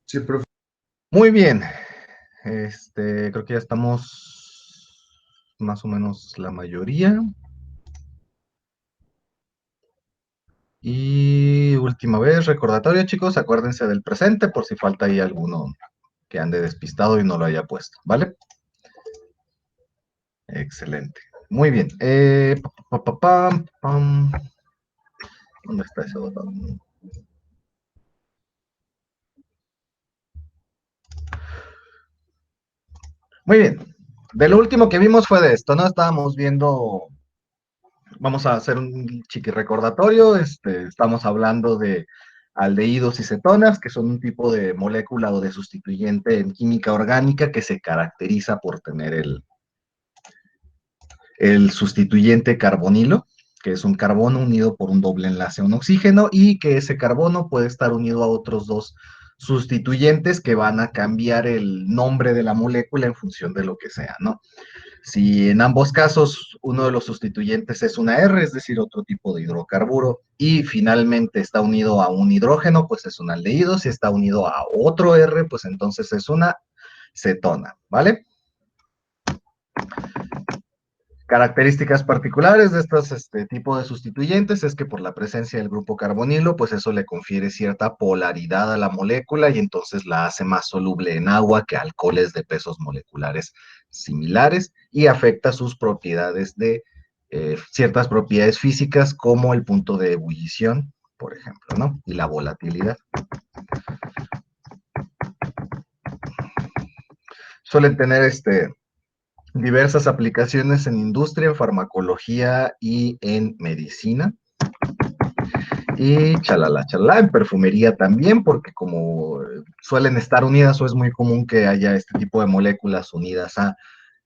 Sí, profe. Muy bien. Creo que ya estamos más o menos la mayoría. Y última vez, recordatorio, chicos, acuérdense del presente por si falta ahí alguno que ande despistado y no lo haya puesto, ¿vale? Excelente. Muy bien. Pam. ¿Dónde está ese botón? Muy bien. De lo último que vimos fue de esto, ¿no? Estábamos viendo, vamos a hacer un chiqui recordatorio, estamos hablando de aldehídos y cetonas, que son un tipo de molécula o de sustituyente en química orgánica que se caracteriza por tener el sustituyente carbonilo, que es un carbono unido por un doble enlace a un oxígeno, y que ese carbono puede estar unido a otros dos sustituyentes que van a cambiar el nombre de la molécula en función de lo que sea, ¿no? Si en ambos casos uno de los sustituyentes es una R, es decir, otro tipo de hidrocarburo, y finalmente está unido a un hidrógeno, pues es un aldehído. Si está unido a otro R, pues entonces es una cetona, ¿vale? Características particulares de estos tipo de sustituyentes es que por la presencia del grupo carbonilo, pues eso le confiere cierta polaridad a la molécula y entonces la hace más soluble en agua que alcoholes de pesos moleculares similares y afecta sus propiedades de ciertas propiedades físicas como el punto de ebullición, por ejemplo, ¿no? Y la volatilidad. Suelen tener diversas aplicaciones en industria, en farmacología y en medicina. Y chalala, en perfumería también, porque como suelen estar unidas o es muy común que haya este tipo de moléculas unidas a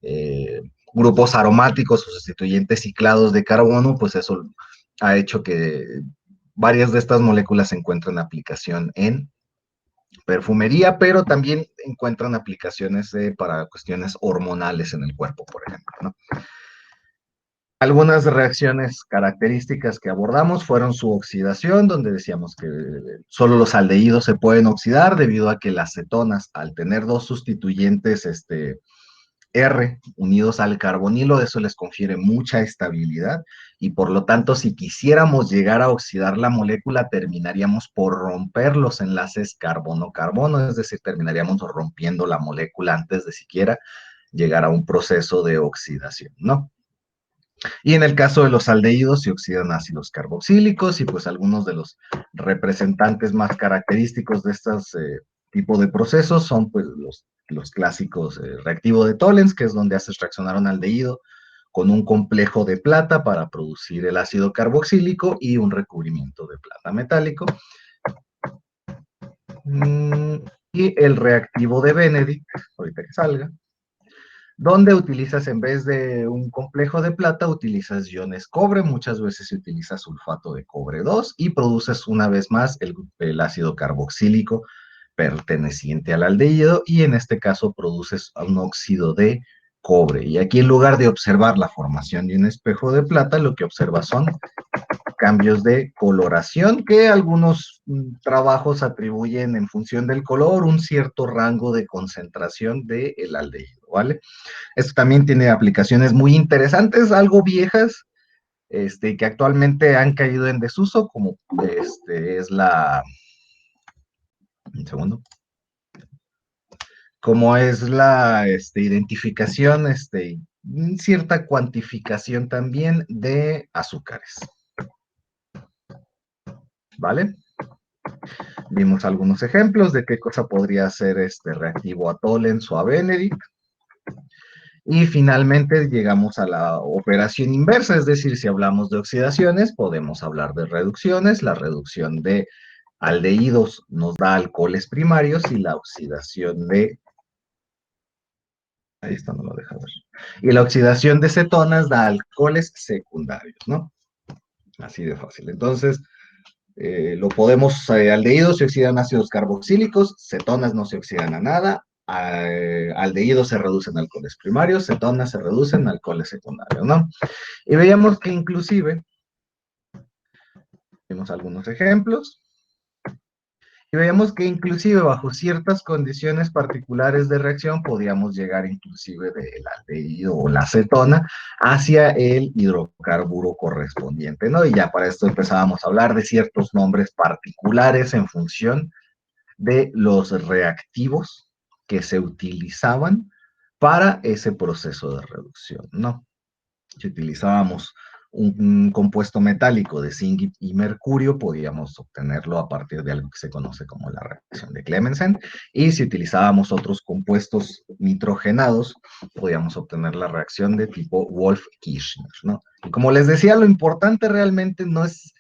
eh, grupos aromáticos o sustituyentes ciclados de carbono, pues eso ha hecho que varias de estas moléculas se encuentren aplicación en perfumería, pero también encuentran aplicaciones para cuestiones hormonales en el cuerpo, por ejemplo, ¿no? Algunas reacciones características que abordamos fueron su oxidación, donde decíamos que solo los aldehídos se pueden oxidar debido a que las cetonas, al tener dos sustituyentes R unidos al carbonilo, eso les confiere mucha estabilidad y por lo tanto, si quisiéramos llegar a oxidar la molécula, terminaríamos por romper los enlaces carbono-carbono, es decir, terminaríamos rompiendo la molécula antes de siquiera llegar a un proceso de oxidación, ¿no? Y en el caso de los aldehídos se oxidan ácidos carboxílicos y pues algunos de los representantes más característicos de estos tipos de procesos son pues los clásicos reactivo de Tollens, que es donde haces reaccionar un aldehído con un complejo de plata para producir el ácido carboxílico y un recubrimiento de plata metálico. Y el reactivo de Benedict, ahorita que salga, donde utilizas en vez de un complejo de plata, utilizas iones cobre, muchas veces se utiliza sulfato de cobre 2 y produces una vez más el ácido carboxílico perteneciente al aldehído y en este caso produces un óxido de cobre. Y aquí en lugar de observar la formación de un espejo de plata, lo que observas son cambios de coloración que algunos trabajos atribuyen en función del color un cierto rango de concentración del aldehído, ¿vale? Esto también tiene aplicaciones muy interesantes, algo viejas, que actualmente han caído en desuso, como es un segundo, como es la identificación, cierta cuantificación también de azúcares, ¿vale? Vimos algunos ejemplos de qué cosa podría ser este reactivo a Tollens o a Benedict. Y finalmente llegamos a la operación inversa, es decir, si hablamos de oxidaciones, podemos hablar de reducciones. La reducción de aldehídos nos da alcoholes primarios y la oxidación de... Ahí está, no lo deja ver. Y la oxidación de cetonas da alcoholes secundarios, ¿no? Así de fácil. Entonces, lo podemos, aldehídos se oxidan ácidos carboxílicos, cetonas no se oxidan a nada, aldehídos se reducen a alcoholes primarios, cetonas se reducen a alcoholes secundarios, ¿no? Y veíamos que inclusive, vimos algunos ejemplos, Y veíamos que inclusive bajo ciertas condiciones particulares de reacción podíamos llegar inclusive del aldehído o la acetona hacia el hidrocarburo correspondiente, ¿no? Y ya para esto empezábamos a hablar de ciertos nombres particulares en función de los reactivos que se utilizaban para ese proceso de reducción, ¿no? Si utilizábamos un compuesto metálico de zinc y mercurio, podíamos obtenerlo a partir de algo que se conoce como la reacción de Clemmensen, y si utilizábamos otros compuestos nitrogenados, podíamos obtener la reacción de tipo Wolff-Kirchner, ¿no? Y como les decía, lo importante realmente no es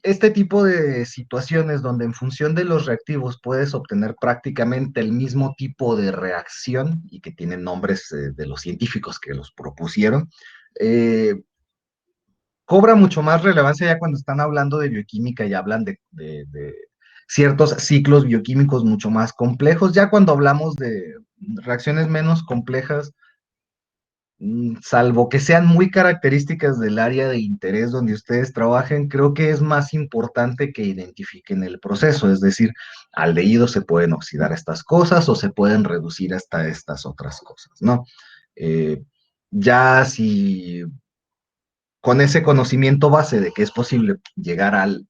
este tipo de situaciones donde en función de los reactivos puedes obtener prácticamente el mismo tipo de reacción y que tienen nombres de los científicos que los propusieron, eh, cobra mucho más relevancia ya cuando están hablando de bioquímica y hablan de ciertos ciclos bioquímicos mucho más complejos. Ya cuando hablamos de reacciones menos complejas, salvo que sean muy características del área de interés donde ustedes trabajen, creo que es más importante que identifiquen el proceso, es decir, al leído se pueden oxidar estas cosas o se pueden reducir hasta estas otras cosas, ¿no? Eh, ya si con ese conocimiento base de que es posible llegar al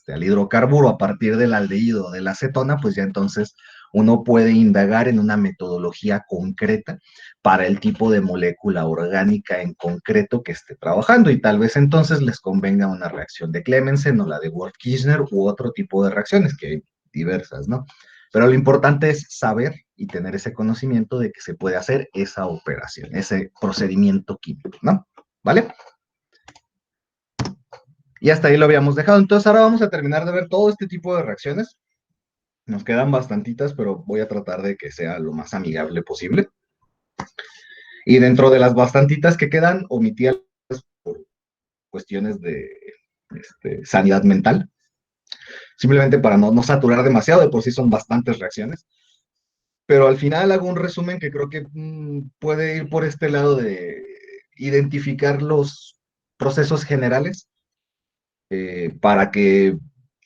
hidrocarburo a partir del aldehído o de la acetona, pues ya entonces uno puede indagar en una metodología concreta para el tipo de molécula orgánica en concreto que esté trabajando y tal vez entonces les convenga una reacción de Clemmensen o la de Wolff-Kirchner u otro tipo de reacciones que hay diversas, ¿no? Pero lo importante es saber y tener ese conocimiento de que se puede hacer esa operación, ese procedimiento químico, ¿no? ¿Vale? Y hasta ahí lo habíamos dejado. Entonces ahora vamos a terminar de ver todo este tipo de reacciones. Nos quedan bastantitas, pero voy a tratar de que sea lo más amigable posible. Y dentro de las bastantitas que quedan, omití por cuestiones de sanidad mental, simplemente para no saturar demasiado, de por sí son bastantes reacciones. Pero al final hago un resumen que creo que puede ir por este lado de identificar los procesos generales para que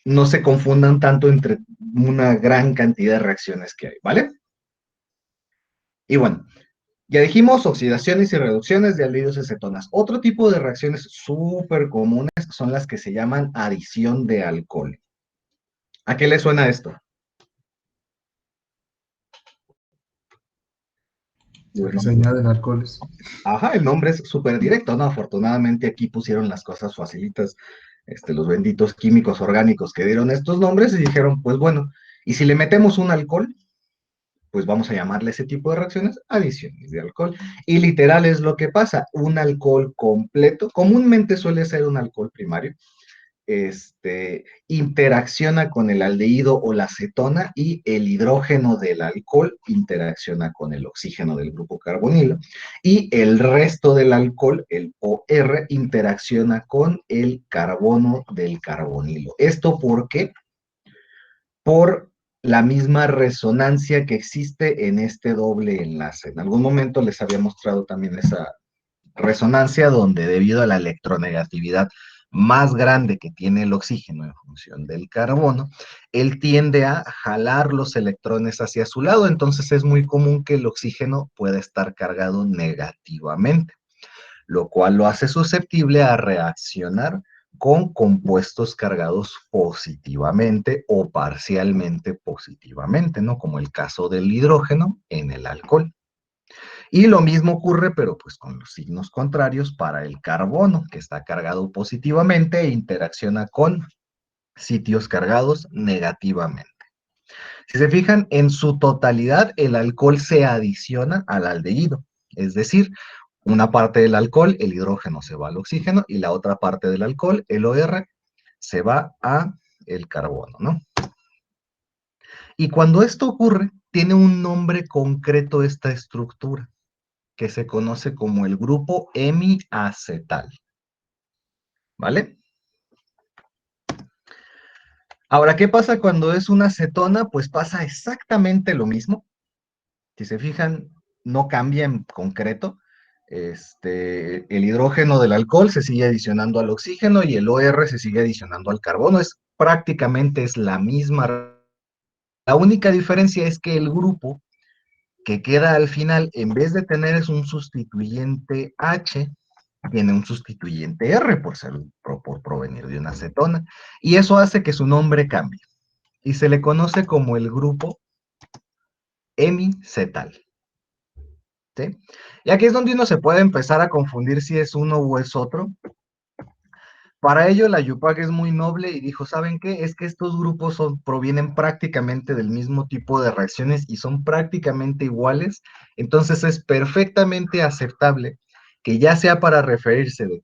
no se confundan tanto entre una gran cantidad de reacciones que hay, ¿vale? Y bueno, ya dijimos oxidaciones y reducciones de aldehídos y cetonas. Otro tipo de reacciones súper comunes son las que se llaman adición de alcohol. ¿A qué le suena esto? A que se añaden alcoholes. Ajá, el nombre es súper directo, ¿no? Afortunadamente aquí pusieron las cosas facilitas, los benditos químicos orgánicos que dieron estos nombres y dijeron, pues bueno, y si le metemos un alcohol, pues vamos a llamarle ese tipo de reacciones adiciones de alcohol. Y literal es lo que pasa, un alcohol completo, comúnmente suele ser un alcohol primario, interacciona con el aldehído o la acetona y el hidrógeno del alcohol interacciona con el oxígeno del grupo carbonilo y el resto del alcohol, el OR, interacciona con el carbono del carbonilo. ¿Esto por qué? Por la misma resonancia que existe en este doble enlace. En algún momento les había mostrado también esa resonancia donde debido a la electronegatividad más grande que tiene el oxígeno en función del carbono, él tiende a jalar los electrones hacia su lado, entonces es muy común que el oxígeno pueda estar cargado negativamente, lo cual lo hace susceptible a reaccionar con compuestos cargados positivamente o parcialmente positivamente, ¿no? Como el caso del hidrógeno en el alcohol. Y lo mismo ocurre, pero pues con los signos contrarios para el carbono, que está cargado positivamente e interacciona con sitios cargados negativamente. Si se fijan, en su totalidad el alcohol se adiciona al aldehído, es decir, una parte del alcohol, el hidrógeno se va al oxígeno y la otra parte del alcohol, el OR, se va a el carbono, ¿no? Y cuando esto ocurre, tiene un nombre concreto esta estructura, que se conoce como el grupo hemiacetal, ¿vale? Ahora, ¿qué pasa cuando es una acetona? Pues pasa exactamente lo mismo. Si se fijan, no cambia en concreto. El hidrógeno del alcohol se sigue adicionando al oxígeno y el OR se sigue adicionando al carbono. Es prácticamente es la misma. La única diferencia es que el grupo que queda al final, en vez de tener es un sustituyente H, tiene un sustituyente R por provenir de una cetona. Y eso hace que su nombre cambie. Y se le conoce como el grupo hemicetal. ¿Sí? Y aquí es donde uno se puede empezar a confundir si es uno o es otro. Para ello, la Yupac es muy noble y dijo, ¿saben qué? Es que estos grupos provienen prácticamente del mismo tipo de reacciones y son prácticamente iguales, entonces es perfectamente aceptable que ya sea para referirse del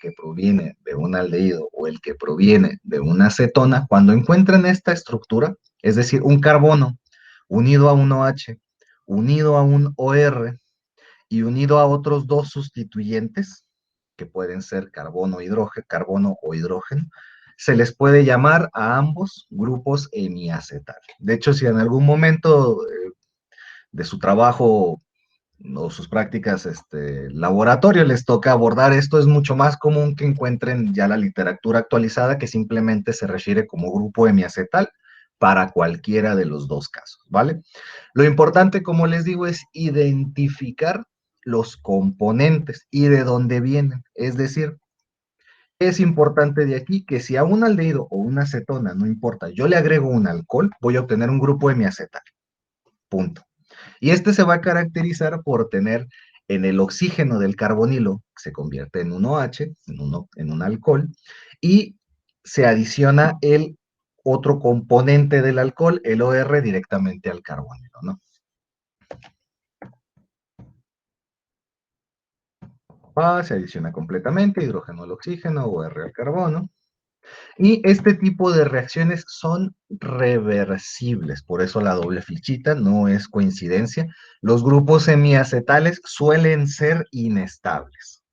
que proviene de un aldehído o el que proviene de una cetona, cuando encuentren esta estructura, es decir, un carbono unido a un OH, unido a un OR y unido a otros dos sustituyentes, que pueden ser carbono o hidrógeno, se les puede llamar a ambos grupos hemiacetal. De hecho, si en algún momento de su trabajo o sus prácticas laboratorio les toca abordar esto, es mucho más común que encuentren ya la literatura actualizada que simplemente se refiere como grupo hemiacetal para cualquiera de los dos casos, ¿vale? Lo importante, como les digo, es identificar los componentes y de dónde vienen. Es decir, es importante de aquí que si a un aldehído o una acetona, no importa, yo le agrego un alcohol, voy a obtener un grupo hemiacetal. Punto. Y este se va a caracterizar por tener en el oxígeno del carbonilo, que se convierte en un OH, en un alcohol, y se adiciona el otro componente del alcohol, el OR, directamente al carbonilo, ¿no? Se adiciona completamente, hidrógeno al oxígeno, OR al carbono. Y este tipo de reacciones son reversibles, por eso la doble fichita no es coincidencia. Los grupos semiacetales suelen ser inestables.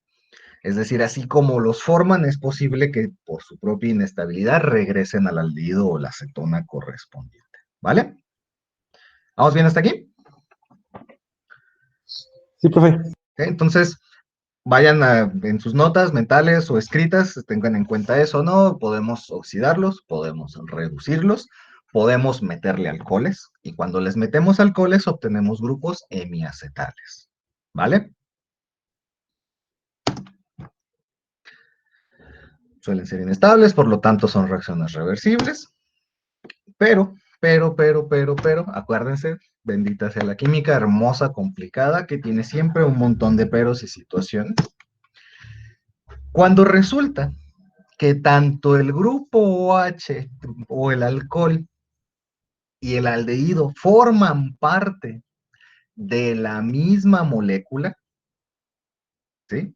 Es decir, así como los forman, es posible que por su propia inestabilidad regresen al aldehído o la cetona correspondiente. ¿Vale? ¿Vamos bien hasta aquí? Sí, profe. Entonces, vayan en sus notas mentales o escritas, tengan en cuenta eso, ¿no? Podemos oxidarlos, podemos reducirlos, podemos meterle alcoholes, y cuando les metemos alcoholes obtenemos grupos hemiacetales, ¿vale? Suelen ser inestables, por lo tanto son reacciones reversibles, pero, acuérdense, bendita sea la química, hermosa, complicada, que tiene siempre un montón de peros y situaciones. Cuando resulta que tanto el grupo OH o el alcohol y el aldehído forman parte de la misma molécula, ¿sí?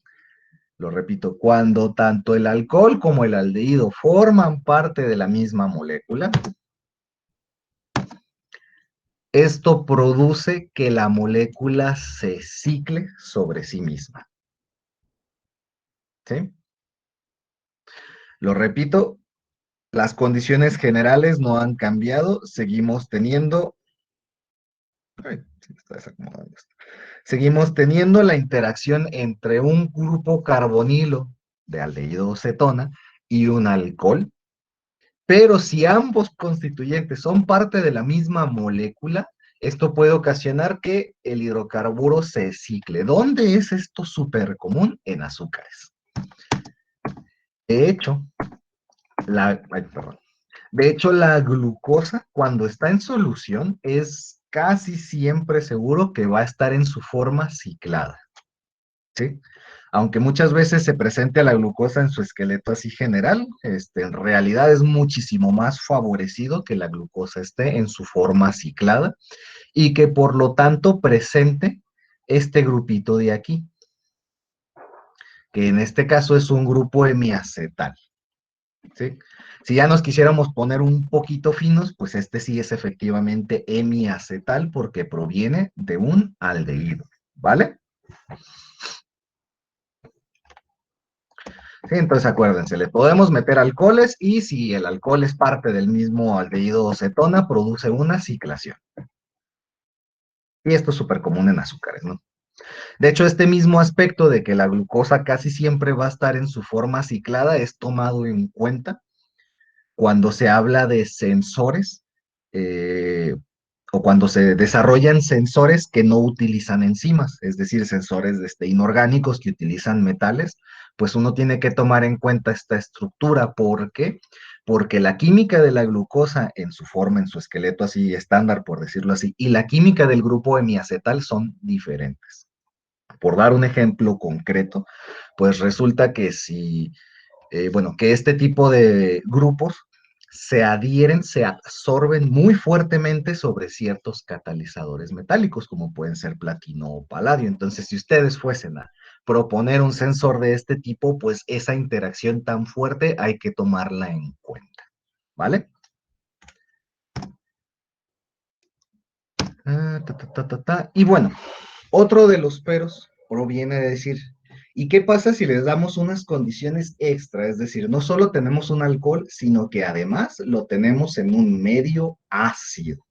Lo repito, cuando tanto el alcohol como el aldehído forman parte de la misma molécula, esto produce que la molécula se cicle sobre sí misma, ¿sí? Lo repito, las condiciones generales no han cambiado, seguimos teniendo... Ay, se me está desacomodando esto. Seguimos teniendo la interacción entre un grupo carbonilo de aldehído cetona y un alcohol, pero si ambos constituyentes son parte de la misma molécula, esto puede ocasionar que el hidrocarburo se cicle. ¿Dónde es esto súper común? En azúcares. De hecho, de hecho, la glucosa, cuando está en solución, es casi siempre seguro que va a estar en su forma ciclada, ¿sí? Aunque muchas veces se presente a la glucosa en su esqueleto así general, en realidad es muchísimo más favorecido que la glucosa esté en su forma ciclada y que por lo tanto presente este grupito de aquí, que en este caso es un grupo hemiacetal, ¿sí? Si ya nos quisiéramos poner un poquito finos, pues este sí es efectivamente hemiacetal porque proviene de un aldehído, ¿vale? Sí, entonces acuérdense, le podemos meter alcoholes y si el alcohol es parte del mismo aldehído cetona, produce una ciclación. Y esto es súper común en azúcares, ¿no? De hecho, este mismo aspecto de que la glucosa casi siempre va a estar en su forma ciclada es tomado en cuenta cuando se habla de sensores, o cuando se desarrollan sensores que no utilizan enzimas, es decir, sensores inorgánicos que utilizan metales, pues uno tiene que tomar en cuenta esta estructura. ¿Por qué? Porque la química de la glucosa en su forma, en su esqueleto así estándar, por decirlo así, y la química del grupo hemiacetal son diferentes. Por dar un ejemplo concreto, pues resulta que que este tipo de grupos se adhieren, se absorben muy fuertemente sobre ciertos catalizadores metálicos, como pueden ser platino o paladio. Entonces, si ustedes fuesen a proponer un sensor de este tipo, pues esa interacción tan fuerte hay que tomarla en cuenta, ¿vale? Y bueno, otro de los peros proviene de decir, ¿y qué pasa si les damos unas condiciones extra? Es decir, no solo tenemos un alcohol, sino que además lo tenemos en un medio ácido.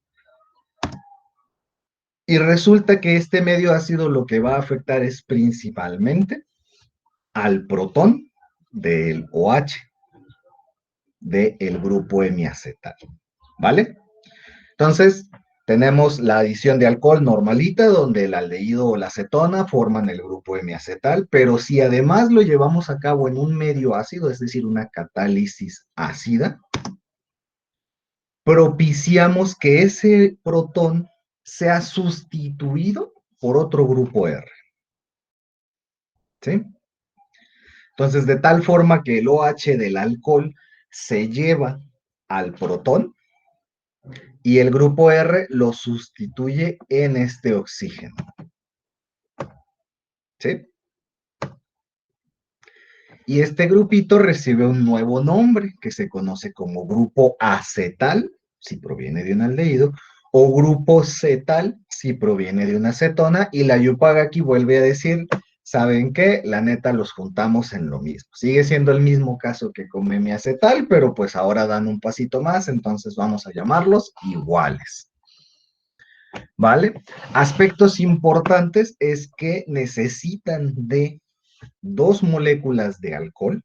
Y resulta que este medio ácido lo que va a afectar es principalmente al protón del OH, del grupo hemiacetal, ¿vale? Entonces, tenemos la adición de alcohol normalita, donde el aldehído o la acetona forman el grupo hemiacetal, pero si además lo llevamos a cabo en un medio ácido, es decir, una catálisis ácida, propiciamos que ese protón sea sustituido por otro grupo R, ¿sí? Entonces, de tal forma que el OH del alcohol se lleva al protón y el grupo R lo sustituye en este oxígeno, ¿sí? Y este grupito recibe un nuevo nombre que se conoce como grupo acetal, si proviene de un aldehído, o grupo cetal, si proviene de una acetona, y la Yupagaki vuelve a decir, ¿saben qué? La neta los juntamos en lo mismo. Sigue siendo el mismo caso que con memiacetal, pero pues ahora dan un pasito más, entonces vamos a llamarlos iguales. ¿Vale? Aspectos importantes es que necesitan de 2 moléculas de alcohol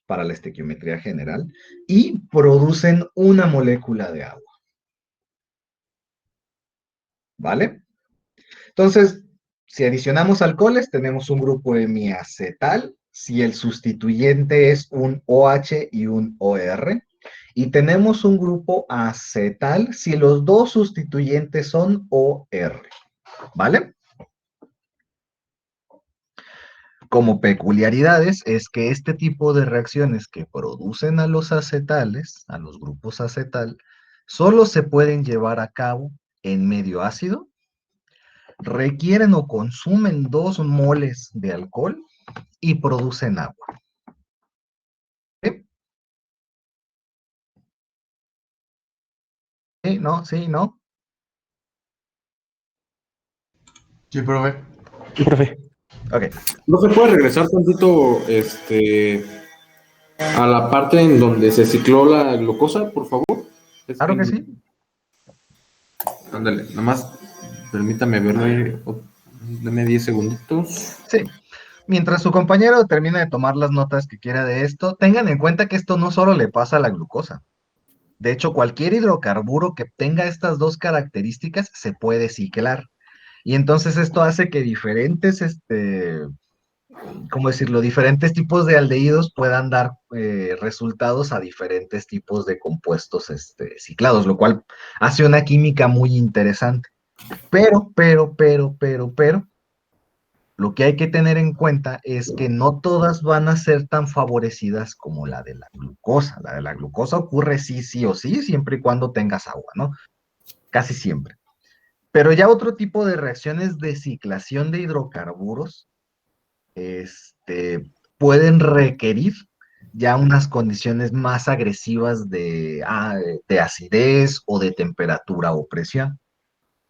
para la estequiometría general y producen una molécula de agua. ¿Vale? Entonces, si adicionamos alcoholes, tenemos un grupo hemiacetal, si el sustituyente es un OH y un OR, y tenemos un grupo acetal si los dos sustituyentes son OR. ¿Vale? Como peculiaridades es que este tipo de reacciones que producen a los acetales, a los grupos acetal, solo se pueden llevar a cabo en medio ácido, requieren o consumen 2 moles de alcohol y producen agua. ¿Sí? ¿Sí? ¿No? ¿Sí? ¿No? Sí, profe. Sí, profe. Ok. ¿No se puede regresar tantito a la parte en donde se cicló la glucosa, por favor? Claro que sí. Ándale, nada más permítame verlo. Dame 10 segunditos. Sí. Mientras su compañero termina de tomar las notas que quiera de esto, tengan en cuenta que esto no solo le pasa a la glucosa. De hecho, cualquier hidrocarburo que tenga estas 2 características se puede ciclar. Y entonces esto hace que diferentes, ¿cómo decirlo? Diferentes tipos de aldehídos puedan dar resultados a diferentes tipos de compuestos ciclados, lo cual hace una química muy interesante. Pero, lo que hay que tener en cuenta es que no todas van a ser tan favorecidas como la de la glucosa. La de la glucosa ocurre sí o sí, siempre y cuando tengas agua, ¿no? Casi siempre. Pero ya otro tipo de reacciones de ciclación de hidrocarburos pueden requerir ya unas condiciones más agresivas de acidez o de temperatura o presión.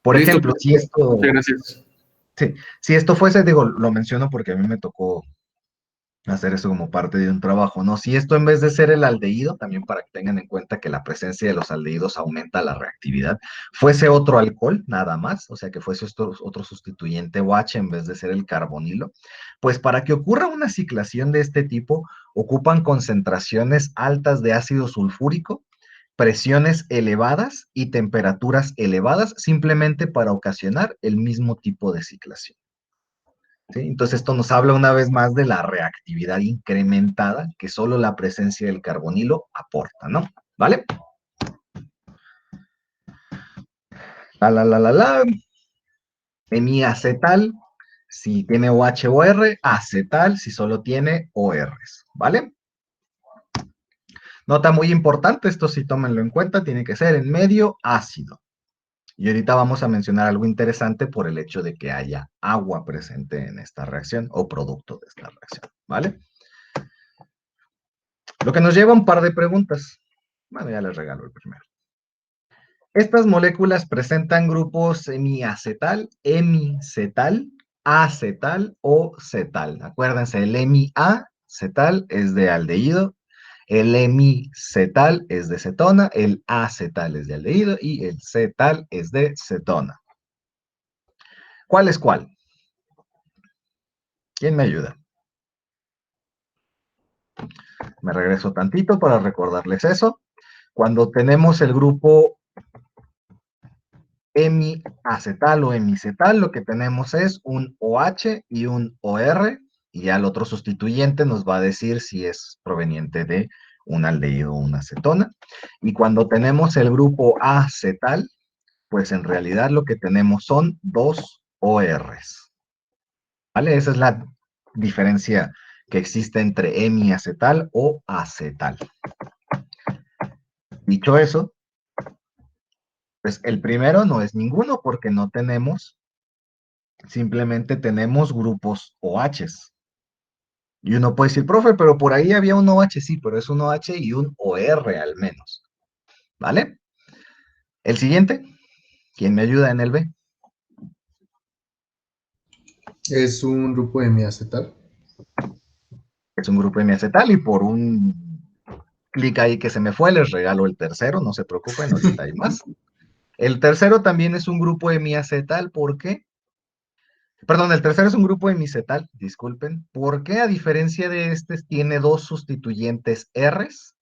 Por Listo. ejemplo, Muchas gracias. si esto fuese, digo, lo menciono porque a mí me tocó hacer eso como parte de un trabajo, ¿no? Si esto en vez de ser el aldehído, también para que tengan en cuenta que la presencia de los aldehídos aumenta la reactividad, fuese otro alcohol, nada más, o sea, que fuese otro sustituyente OH en vez de ser el carbonilo, pues para que ocurra una ciclación de este tipo, ocupan concentraciones altas de ácido sulfúrico, presiones elevadas y temperaturas elevadas, simplemente para ocasionar el mismo tipo de ciclación. ¿Sí? Entonces esto nos habla una vez más de la reactividad incrementada que solo la presencia del carbonilo aporta, ¿no? ¿Vale? La. Hemiacetal, si tiene OH o R, acetal, si solo tiene ORs, ¿vale? Nota muy importante, esto sí tómenlo en cuenta, tiene que ser en medio ácido. Y ahorita vamos a mencionar algo interesante por el hecho de que haya agua presente en esta reacción o producto de esta reacción, ¿vale? Lo que nos lleva a un par de preguntas. Bueno, ya les regalo el primero. Estas moléculas presentan grupos hemiacetal, hemicetal, acetal o cetal. Acuérdense, el hemiacetal es de aldehído, el hemicetal es de cetona, el acetal es de aldehído y el cetal es de cetona. ¿Cuál es cuál? ¿Quién me ayuda? Me regreso tantito para recordarles eso. Cuando tenemos el grupo hemiacetal o hemicetal, lo que tenemos es un OH y un OR, y ya el otro sustituyente nos va a decir si es proveniente de un aldehído o una acetona. Y cuando tenemos el grupo acetal, pues en realidad lo que tenemos son dos ORs. ¿Vale? Esa es la diferencia que existe entre hemiacetal o acetal. Dicho eso, pues el primero no es ninguno porque no tenemos, simplemente tenemos grupos OHs. Y uno puede decir, profe, pero por ahí había un OH, sí, pero es un OH y un OR al menos. ¿Vale? El siguiente, ¿quién me ayuda en el B? Es un grupo de miacetal. Es un grupo hemiacetal y por un clic ahí que se me fue, les regalo el tercero, no se preocupen, ahorita hay más. El tercero también es un grupo hemiacetal, ¿por qué? Perdón, el tercero es un grupo hemiacetal, disculpen, porque a diferencia de este tiene dos sustituyentes Rs,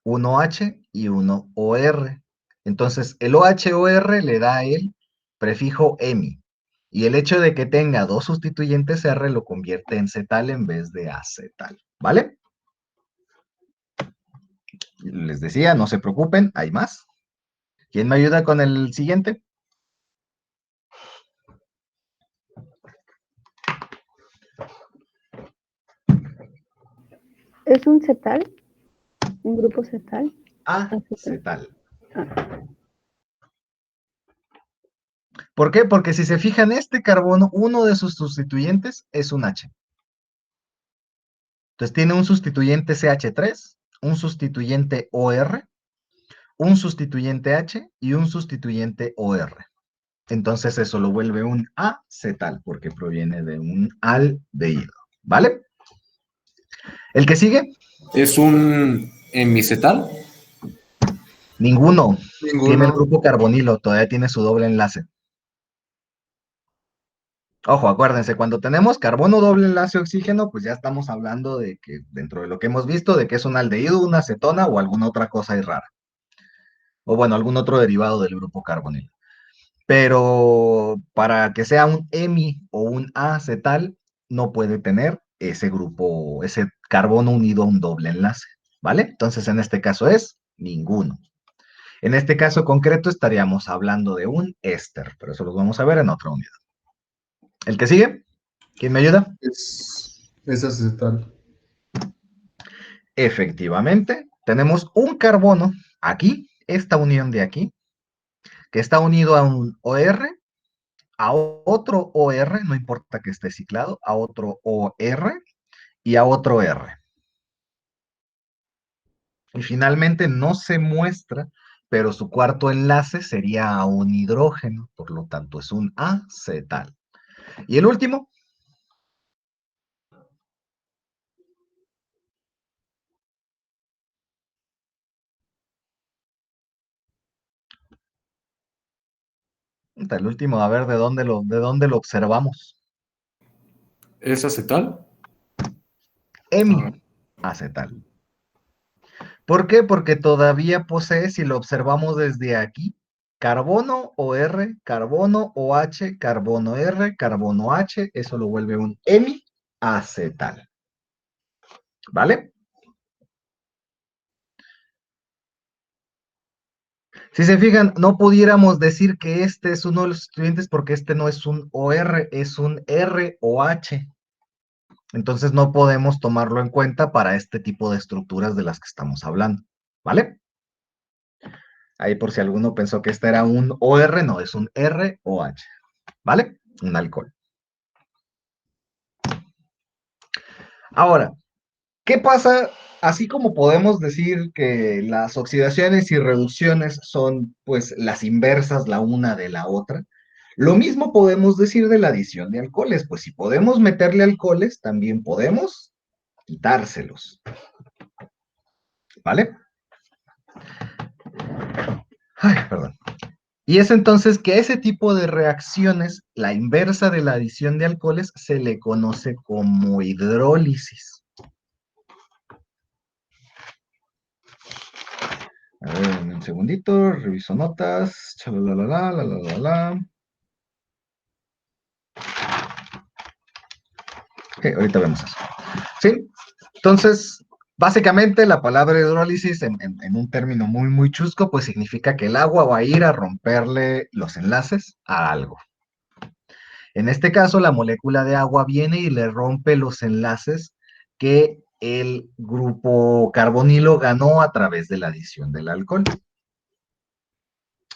un OH y uno OR. Entonces, el OH-OR le da el prefijo hemi. Y el hecho de que tenga dos sustituyentes R lo convierte en cetal en vez de acetal. ¿Vale? Les decía, no se preocupen, hay más. ¿Quién me ayuda con el siguiente? ¿Es un cetal? ¿Un grupo cetal? Acetal. Ah. ¿Por qué? Porque si se fijan, este carbono, uno de sus sustituyentes es un H. Entonces tiene un sustituyente CH3, un sustituyente OR, un sustituyente H y un sustituyente OR. Entonces eso lo vuelve un acetal porque proviene de un aldehído. ¿Vale? ¿El que sigue? ¿Es un hemicetal? Ninguno. Tiene el Ninguno. grupo carbonilo, todavía tiene su doble enlace. Ojo, acuérdense, cuando tenemos carbono doble enlace oxígeno, pues ya estamos hablando de que dentro de lo que hemos visto, de que es un aldehído, una acetona o alguna otra cosa ahí rara. O bueno, algún otro derivado del grupo carbonilo. Pero para que sea un hemi o un acetal, no puede tener ese grupo, ese carbono unido a un doble enlace, ¿vale? Entonces, en este caso es ninguno. En este caso concreto estaríamos hablando de un éster, pero eso lo vamos a ver en otra unidad. ¿El que sigue? ¿Quién me ayuda? Es acetal. Efectivamente, tenemos un carbono aquí, esta unión de aquí, que está unido a un OR, a otro OR, no importa que esté ciclado, a otro OR y a otro R. Y finalmente no se muestra, pero su cuarto enlace sería a un hidrógeno, por lo tanto es un acetal. Y el último, El último, a ver, ¿de dónde lo observamos? ¿Es acetal? Hemiacetal. ¿Por qué? Porque todavía posee, si lo observamos desde aquí, carbono OR, carbono OH, carbono R, carbono H, eso lo vuelve un hemiacetal. ¿Vale? Si se fijan, no pudiéramos decir que este es uno de los sustituyentes porque este no es un OR, es un ROH. Entonces no podemos tomarlo en cuenta para este tipo de estructuras de las que estamos hablando. ¿Vale? Ahí por si alguno pensó que este era un OR, no, es un ROH. ¿Vale? Un alcohol. Ahora, ¿qué pasa? Así como podemos decir que las oxidaciones y reducciones son pues las inversas la una de la otra, lo mismo podemos decir de la adición de alcoholes, pues si podemos meterle alcoholes, también podemos quitárselos. ¿Vale? Ay, perdón. Y es entonces que a ese tipo de reacciones, la inversa de la adición de alcoholes, se le conoce como hidrólisis. A ver, un segundito, reviso notas. Chalalala, la, la, la, la. Ok, ahorita vemos eso. ¿Sí? Entonces, básicamente la palabra hidrólisis en un término muy, muy chusco, pues significa que el agua va a ir a romperle los enlaces a algo. En este caso, la molécula de agua viene y le rompe los enlaces que el grupo carbonilo ganó a través de la adición del alcohol.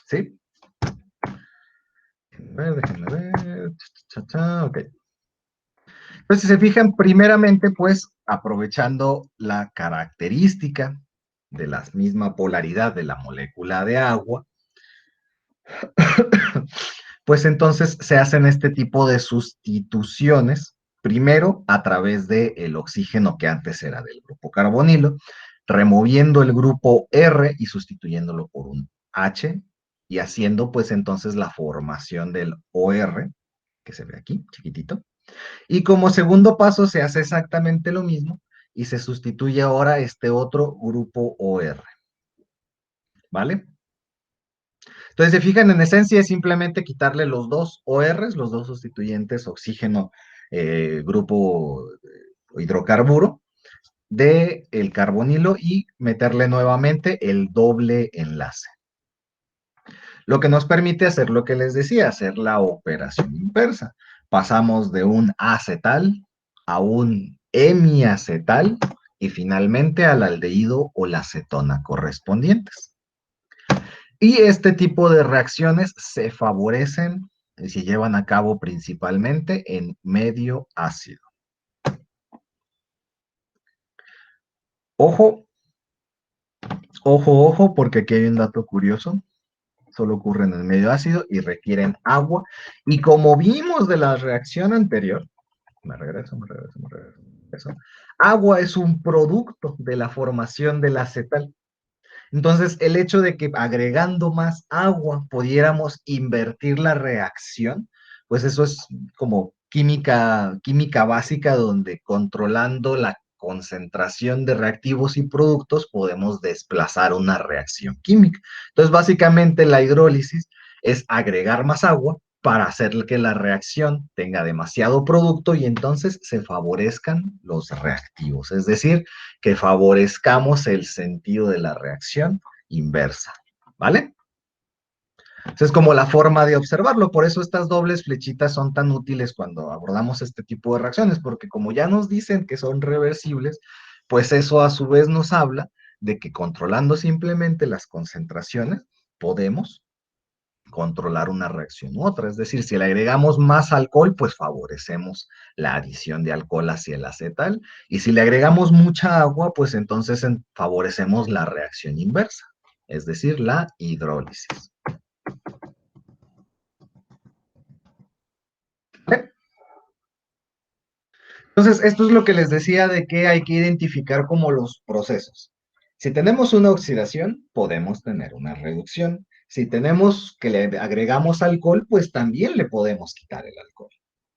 ¿Sí? Déjenme ver. Ok. Entonces, si se fijan, primeramente, pues, aprovechando la característica de la misma polaridad de la molécula de agua, pues entonces se hacen este tipo de sustituciones, primero a través del oxígeno que antes era del grupo carbonilo, removiendo el grupo R y sustituyéndolo por un H, y haciendo pues entonces la formación del OR, que se ve aquí, chiquitito. Y como segundo paso se hace exactamente lo mismo y se sustituye ahora este otro grupo OR. ¿Vale? Entonces, se fijan, en esencia es simplemente quitarle los dos ORs, los dos sustituyentes, oxígeno, grupo hidrocarburo, del carbonilo y meterle nuevamente el doble enlace. Lo que nos permite hacer lo que les decía, hacer la operación inversa. Pasamos de un acetal a un hemiacetal y finalmente al aldehído o la acetona correspondientes. Y este tipo de reacciones se favorecen y se llevan a cabo principalmente en medio ácido. Ojo, ojo, ojo, porque aquí hay un dato curioso. Solo ocurren en medio ácido y requieren agua. Y como vimos de la reacción anterior, me regreso. Agua es un producto de la formación del acetal. Entonces, el hecho de que agregando más agua pudiéramos invertir la reacción, pues eso es como química básica, donde controlando la concentración de reactivos y productos podemos desplazar una reacción química. Entonces, básicamente la hidrólisis es agregar más agua para hacer que la reacción tenga demasiado producto y entonces se favorezcan los reactivos, es decir, que favorezcamos el sentido de la reacción inversa, ¿vale? Esa es como la forma de observarlo, por eso estas dobles flechitas son tan útiles cuando abordamos este tipo de reacciones, porque como ya nos dicen que son reversibles, pues eso a su vez nos habla de que controlando simplemente las concentraciones, podemos controlar una reacción u otra. Es decir, si le agregamos más alcohol, pues favorecemos la adición de alcohol hacia el acetal. Y si le agregamos mucha agua, pues entonces favorecemos la reacción inversa, es decir, la hidrólisis. Entonces, esto es lo que les decía de que hay que identificar como los procesos. Si tenemos una oxidación, podemos tener una reducción. Si tenemos que le agregamos alcohol, pues también le podemos quitar el alcohol.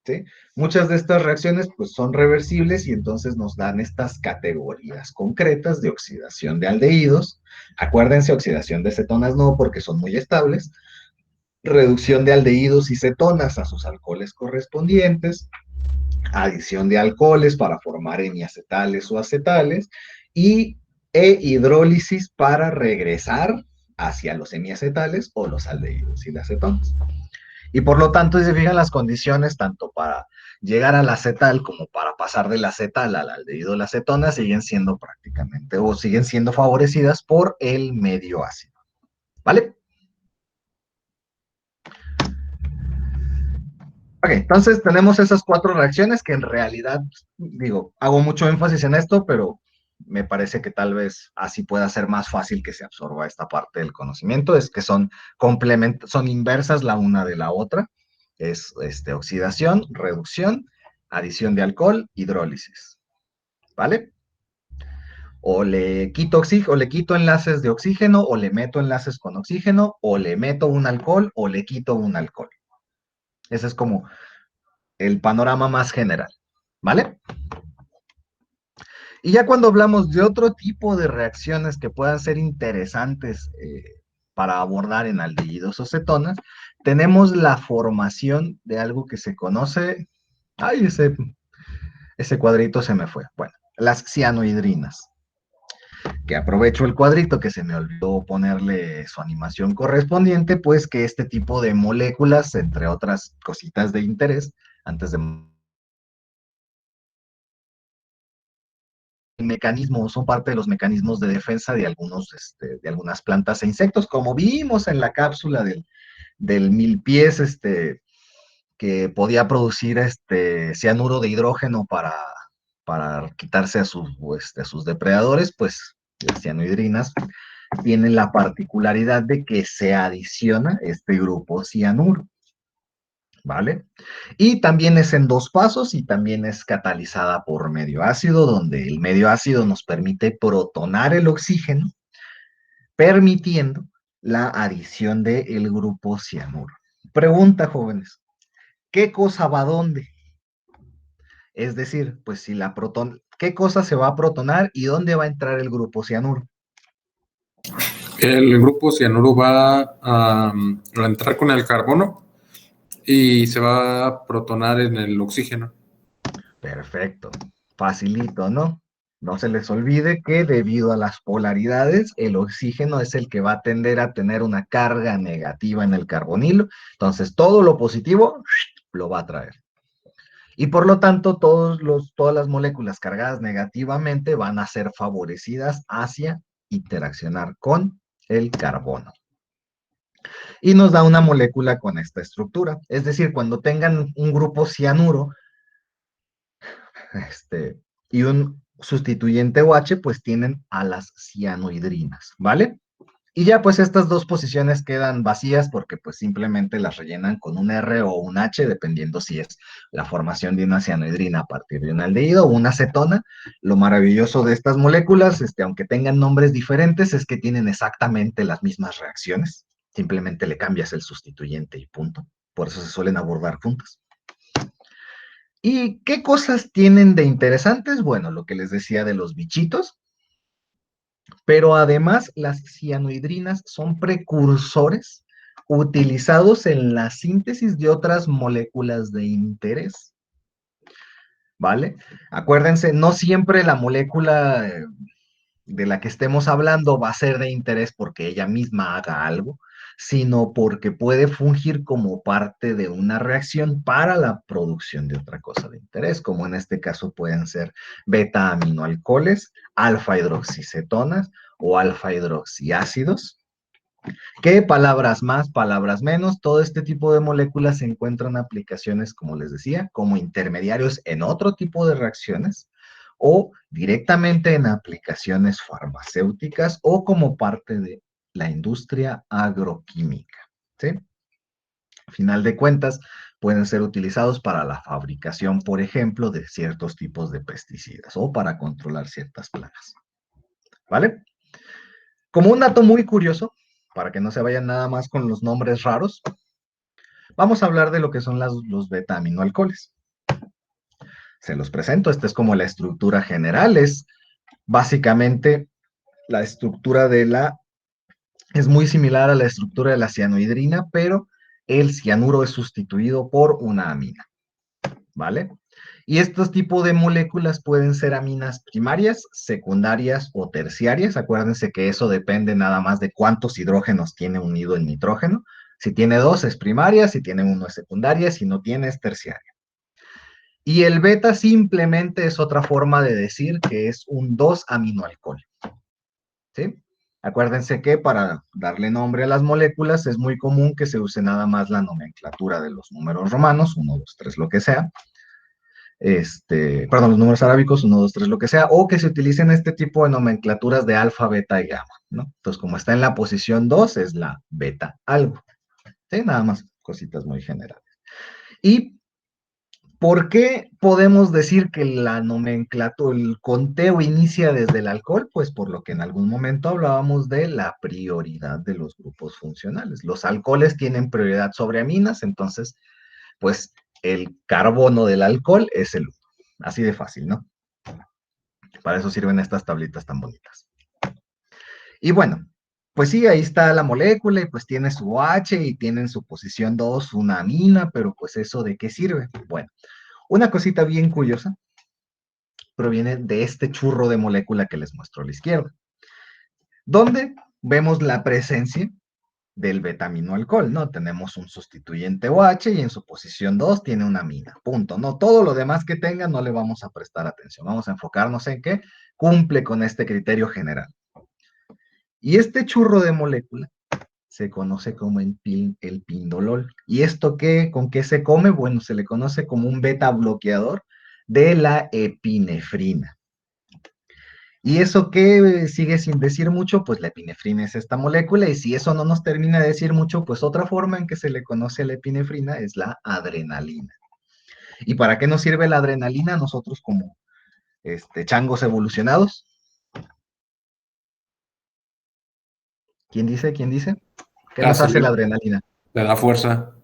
¿Sí? Muchas de estas reacciones pues son reversibles y entonces nos dan estas categorías concretas de oxidación de aldehídos. Acuérdense, oxidación de cetonas no, porque son muy estables. Reducción de aldehídos y cetonas a sus alcoholes correspondientes. Adición de alcoholes para formar hemiacetales o acetales. E hidrólisis para regresar hacia los hemiacetales o los aldehídos y las cetonas. Y por lo tanto, si se fijan, las condiciones tanto para llegar al acetal como para pasar del acetal al aldehído de la acetona siguen siendo prácticamente o siguen siendo favorecidas por el medio ácido. ¿Vale? Ok, entonces tenemos esas 4 reacciones que en realidad, digo, hago mucho énfasis en esto, pero me parece que tal vez así pueda ser más fácil que se absorba esta parte del conocimiento, es que son son inversas la una de la otra, es oxidación, reducción, adición de alcohol, hidrólisis, ¿vale? O le quito o le quito enlaces de oxígeno, o le meto enlaces con oxígeno, o le meto un alcohol, o le quito un alcohol. Ese es como el panorama más general, ¿vale? Y ya cuando hablamos de otro tipo de reacciones que puedan ser interesantes para abordar en aldehídos o cetonas, tenemos la formación de algo que se conoce, ay, ese cuadrito se me fue, bueno, las cianohidrinas, que aprovecho el cuadrito que se me olvidó ponerle su animación correspondiente, pues que este tipo de moléculas, entre otras cositas de interés, antes de mecanismos, son parte de los mecanismos de defensa de de algunas plantas e insectos, como vimos en la cápsula del milpiés, que podía producir cianuro de hidrógeno para quitarse a sus depredadores, pues las cianohidrinas tienen la particularidad de que se adiciona este grupo cianuro, ¿vale? Y también es en 2 pasos y también es catalizada por medio ácido, donde el medio ácido nos permite protonar el oxígeno, permitiendo la adición del grupo cianuro. Pregunta, jóvenes, ¿qué cosa va a dónde? Es decir, pues si ¿qué cosa se va a protonar y dónde va a entrar el grupo cianuro? El grupo cianuro va a entrar con el carbono y se va a protonar en el oxígeno. Perfecto, facilito, ¿no? No se les olvide que debido a las polaridades, el oxígeno es el que va a tender a tener una carga negativa en el carbonilo, entonces todo lo positivo lo va a traer. Y por lo tanto, todas las moléculas cargadas negativamente van a ser favorecidas hacia interaccionar con el carbono. Y nos da una molécula con esta estructura. Es decir, cuando tengan un grupo cianuro, y un sustituyente OH, pues tienen a las cianohidrinas, ¿vale? Y ya pues estas 2 posiciones quedan vacías porque pues simplemente las rellenan con un R o un H, dependiendo si es la formación de una cianohidrina a partir de un aldehído o una acetona. Lo maravilloso de estas moléculas, aunque tengan nombres diferentes, es que tienen exactamente las mismas reacciones. Simplemente le cambias el sustituyente y punto. Por eso se suelen abordar juntas. ¿Y qué cosas tienen de interesantes? Bueno, lo que les decía de los bichitos, pero además las cianohidrinas son precursores utilizados en la síntesis de otras moléculas de interés, ¿vale? Acuérdense, no siempre la molécula de la que estemos hablando va a ser de interés porque ella misma haga algo, sino porque puede fungir como parte de una reacción para la producción de otra cosa de interés, como en este caso pueden ser beta-aminoalcoholes, alfa-hidroxicetonas o alfa-hidroxiácidos. ¿Qué palabras más, palabras menos? Todo este tipo de moléculas se encuentran aplicaciones, como les decía, como intermediarios en otro tipo de reacciones o directamente en aplicaciones farmacéuticas o como parte de la industria agroquímica, ¿sí? A final de cuentas, pueden ser utilizados para la fabricación, por ejemplo, de ciertos tipos de pesticidas o para controlar ciertas plagas, ¿vale? Como un dato muy curioso, para que no se vayan nada más con los nombres raros, vamos a hablar de lo que son los beta-aminoalcoholes. Se los presento, esta es como la estructura general, es básicamente la estructura es muy similar a la estructura de la cianohidrina, pero el cianuro es sustituido por una amina, ¿vale? Y estos tipos de moléculas pueden ser aminas primarias, secundarias o terciarias. Acuérdense que eso depende nada más de cuántos hidrógenos tiene unido el nitrógeno. Si tiene 2 es primaria, si tiene 1 es secundaria, si no tiene es terciaria. Y el beta simplemente es otra forma de decir que es un 2-aminoalcohol. ¿Sí? Acuérdense que para darle nombre a las moléculas es muy común que se use nada más la nomenclatura de los números romanos, 1, 2, 3, lo que sea. Perdón, los números arábicos, 1, 2, 3, lo que sea, o que se utilicen este tipo de nomenclaturas de alfa, beta y gamma, ¿no? Entonces, como está en la posición 2, es la beta algo. ¿Sí? Nada más cositas muy generales. ¿Y por qué podemos decir que la nomenclatura, el conteo inicia desde el alcohol? Pues por lo que en algún momento hablábamos de la prioridad de los grupos funcionales. Los alcoholes tienen prioridad sobre aminas, entonces, pues el carbono del alcohol es el 1. Así de fácil, ¿no? Para eso sirven estas tablitas tan bonitas. Y bueno, pues sí, ahí está la molécula y pues tiene su OH y tiene en su posición 2 una amina, pero pues eso ¿de qué sirve? Bueno, una cosita bien curiosa proviene de este churro de molécula que les muestro a la izquierda, donde vemos la presencia del beta-aminoalcohol, ¿no? Tenemos un sustituyente OH y en su posición 2 tiene una amina, punto, ¿no? Todo lo demás que tenga no le vamos a prestar atención, vamos a enfocarnos en que cumple con este criterio general. Y este churro de molécula se conoce como el pindolol. ¿Y esto qué, con qué se come? Bueno, se le conoce como un beta bloqueador de la epinefrina. ¿Y eso qué sigue sin decir mucho? Pues la epinefrina es esta molécula, y si eso no nos termina de decir mucho, pues otra forma en que se le conoce a la epinefrina es la adrenalina. ¿Y para qué nos sirve la adrenalina nosotros como changos evolucionados? ¿Quién dice? ¿Quién dice? ¿Qué nos hace la adrenalina? Le da fuerza.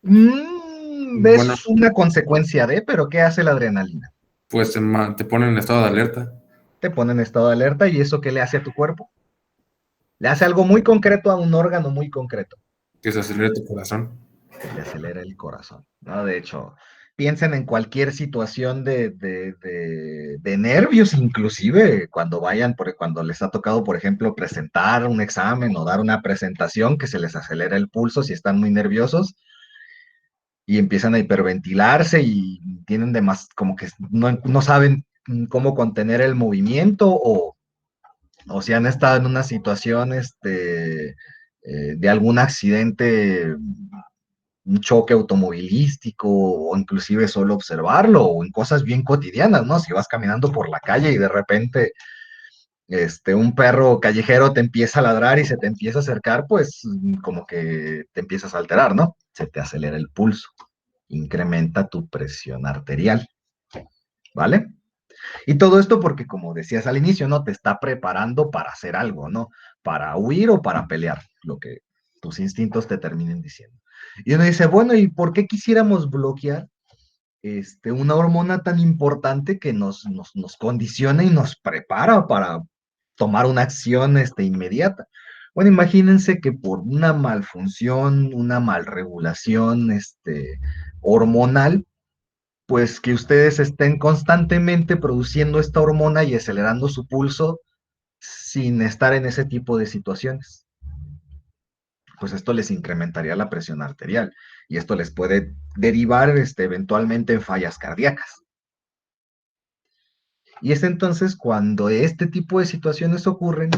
Bueno, Es una consecuencia de, pero ¿qué hace la adrenalina? pues te pone en estado de alerta. Te pone en estado de alerta, ¿y eso qué le hace a tu cuerpo? Le hace algo muy concreto a un órgano muy concreto. Que se acelere tu corazón. Que le acelera el corazón, ¿no? De hecho, piensen en cualquier situación de nervios, inclusive cuando vayan, cuando les ha tocado, por ejemplo, presentar un examen o dar una presentación, que se les acelera el pulso si están muy nerviosos y empiezan a hiperventilarse y tienen como que no saben cómo contener el movimiento, o si han estado en una situación de algún accidente, un choque automovilístico, o inclusive solo observarlo, o en cosas bien cotidianas, ¿no? Si vas caminando por la calle y de repente un perro callejero te empieza a ladrar y se te empieza a acercar, pues como que te empiezas a alterar, ¿no? Se te acelera el pulso, incrementa tu presión arterial, ¿vale? Y todo esto porque, como decías al inicio, ¿no? Te está preparando para hacer algo, ¿no? Para huir o para pelear, lo que tus instintos te terminen diciendo. Y uno dice, bueno, ¿y por qué quisiéramos bloquear una hormona tan importante que nos condiciona y nos prepara para tomar una acción inmediata? Bueno, imagínense que por una malfunción, una malregulación hormonal, pues que ustedes estén constantemente produciendo esta hormona y acelerando su pulso sin estar en ese tipo de situaciones. Pues esto les incrementaría la presión arterial y esto les puede derivar eventualmente en fallas cardíacas. Y es entonces cuando este tipo de situaciones ocurren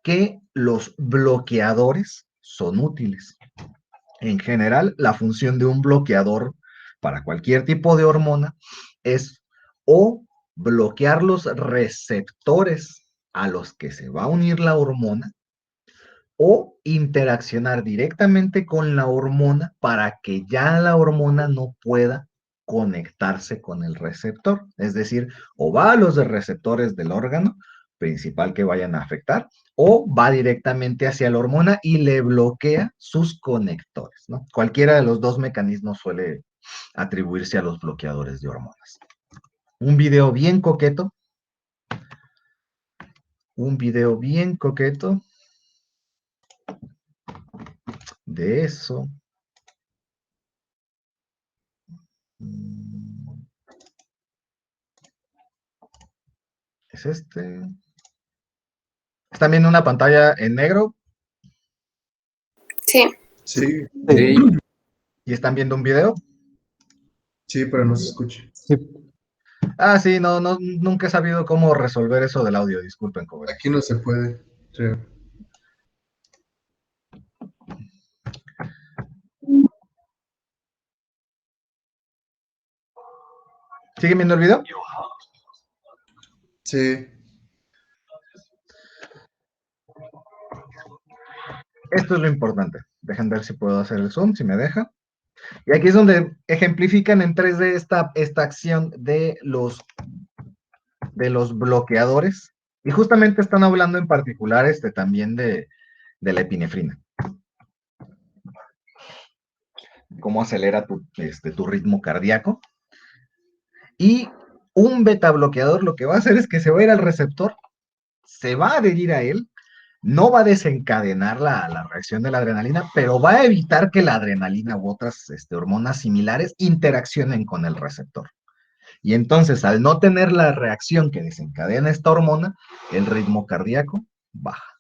que los bloqueadores son útiles. En general, la función de un bloqueador para cualquier tipo de hormona es o bloquear los receptores a los que se va a unir la hormona, o interaccionar directamente con la hormona para que ya la hormona no pueda conectarse con el receptor. Es decir, o va a los receptores del órgano principal que vayan a afectar, o va directamente hacia la hormona y le bloquea sus conectores, ¿no? Cualquiera de los dos mecanismos suele atribuirse a los bloqueadores de hormonas. Un video bien coqueto de eso. Es este. ¿Están viendo una pantalla en negro? Sí. Sí, Sí. ¿Y están viendo un video? sí, pero no se escucha. Sí. Ah, sí, no, nunca he sabido cómo resolver eso del audio, disculpen, jóvenes. Aquí no se puede. Creo. ¿Siguen viendo el video? Sí, Esto es lo importante. Dejen ver si puedo hacer el zoom, si me deja. Y aquí es donde ejemplifican en 3D esta acción de los bloqueadores. Y justamente están hablando en particular también de la epinefrina. Cómo acelera tu ritmo cardíaco. Y un beta bloqueador lo que va a hacer es que se va a ir al receptor, se va a adherir a él, no va a desencadenar la reacción de la adrenalina, pero va a evitar que la adrenalina u otras hormonas similares interaccionen con el receptor. Y entonces, al no tener la reacción que desencadena esta hormona, el ritmo cardíaco baja.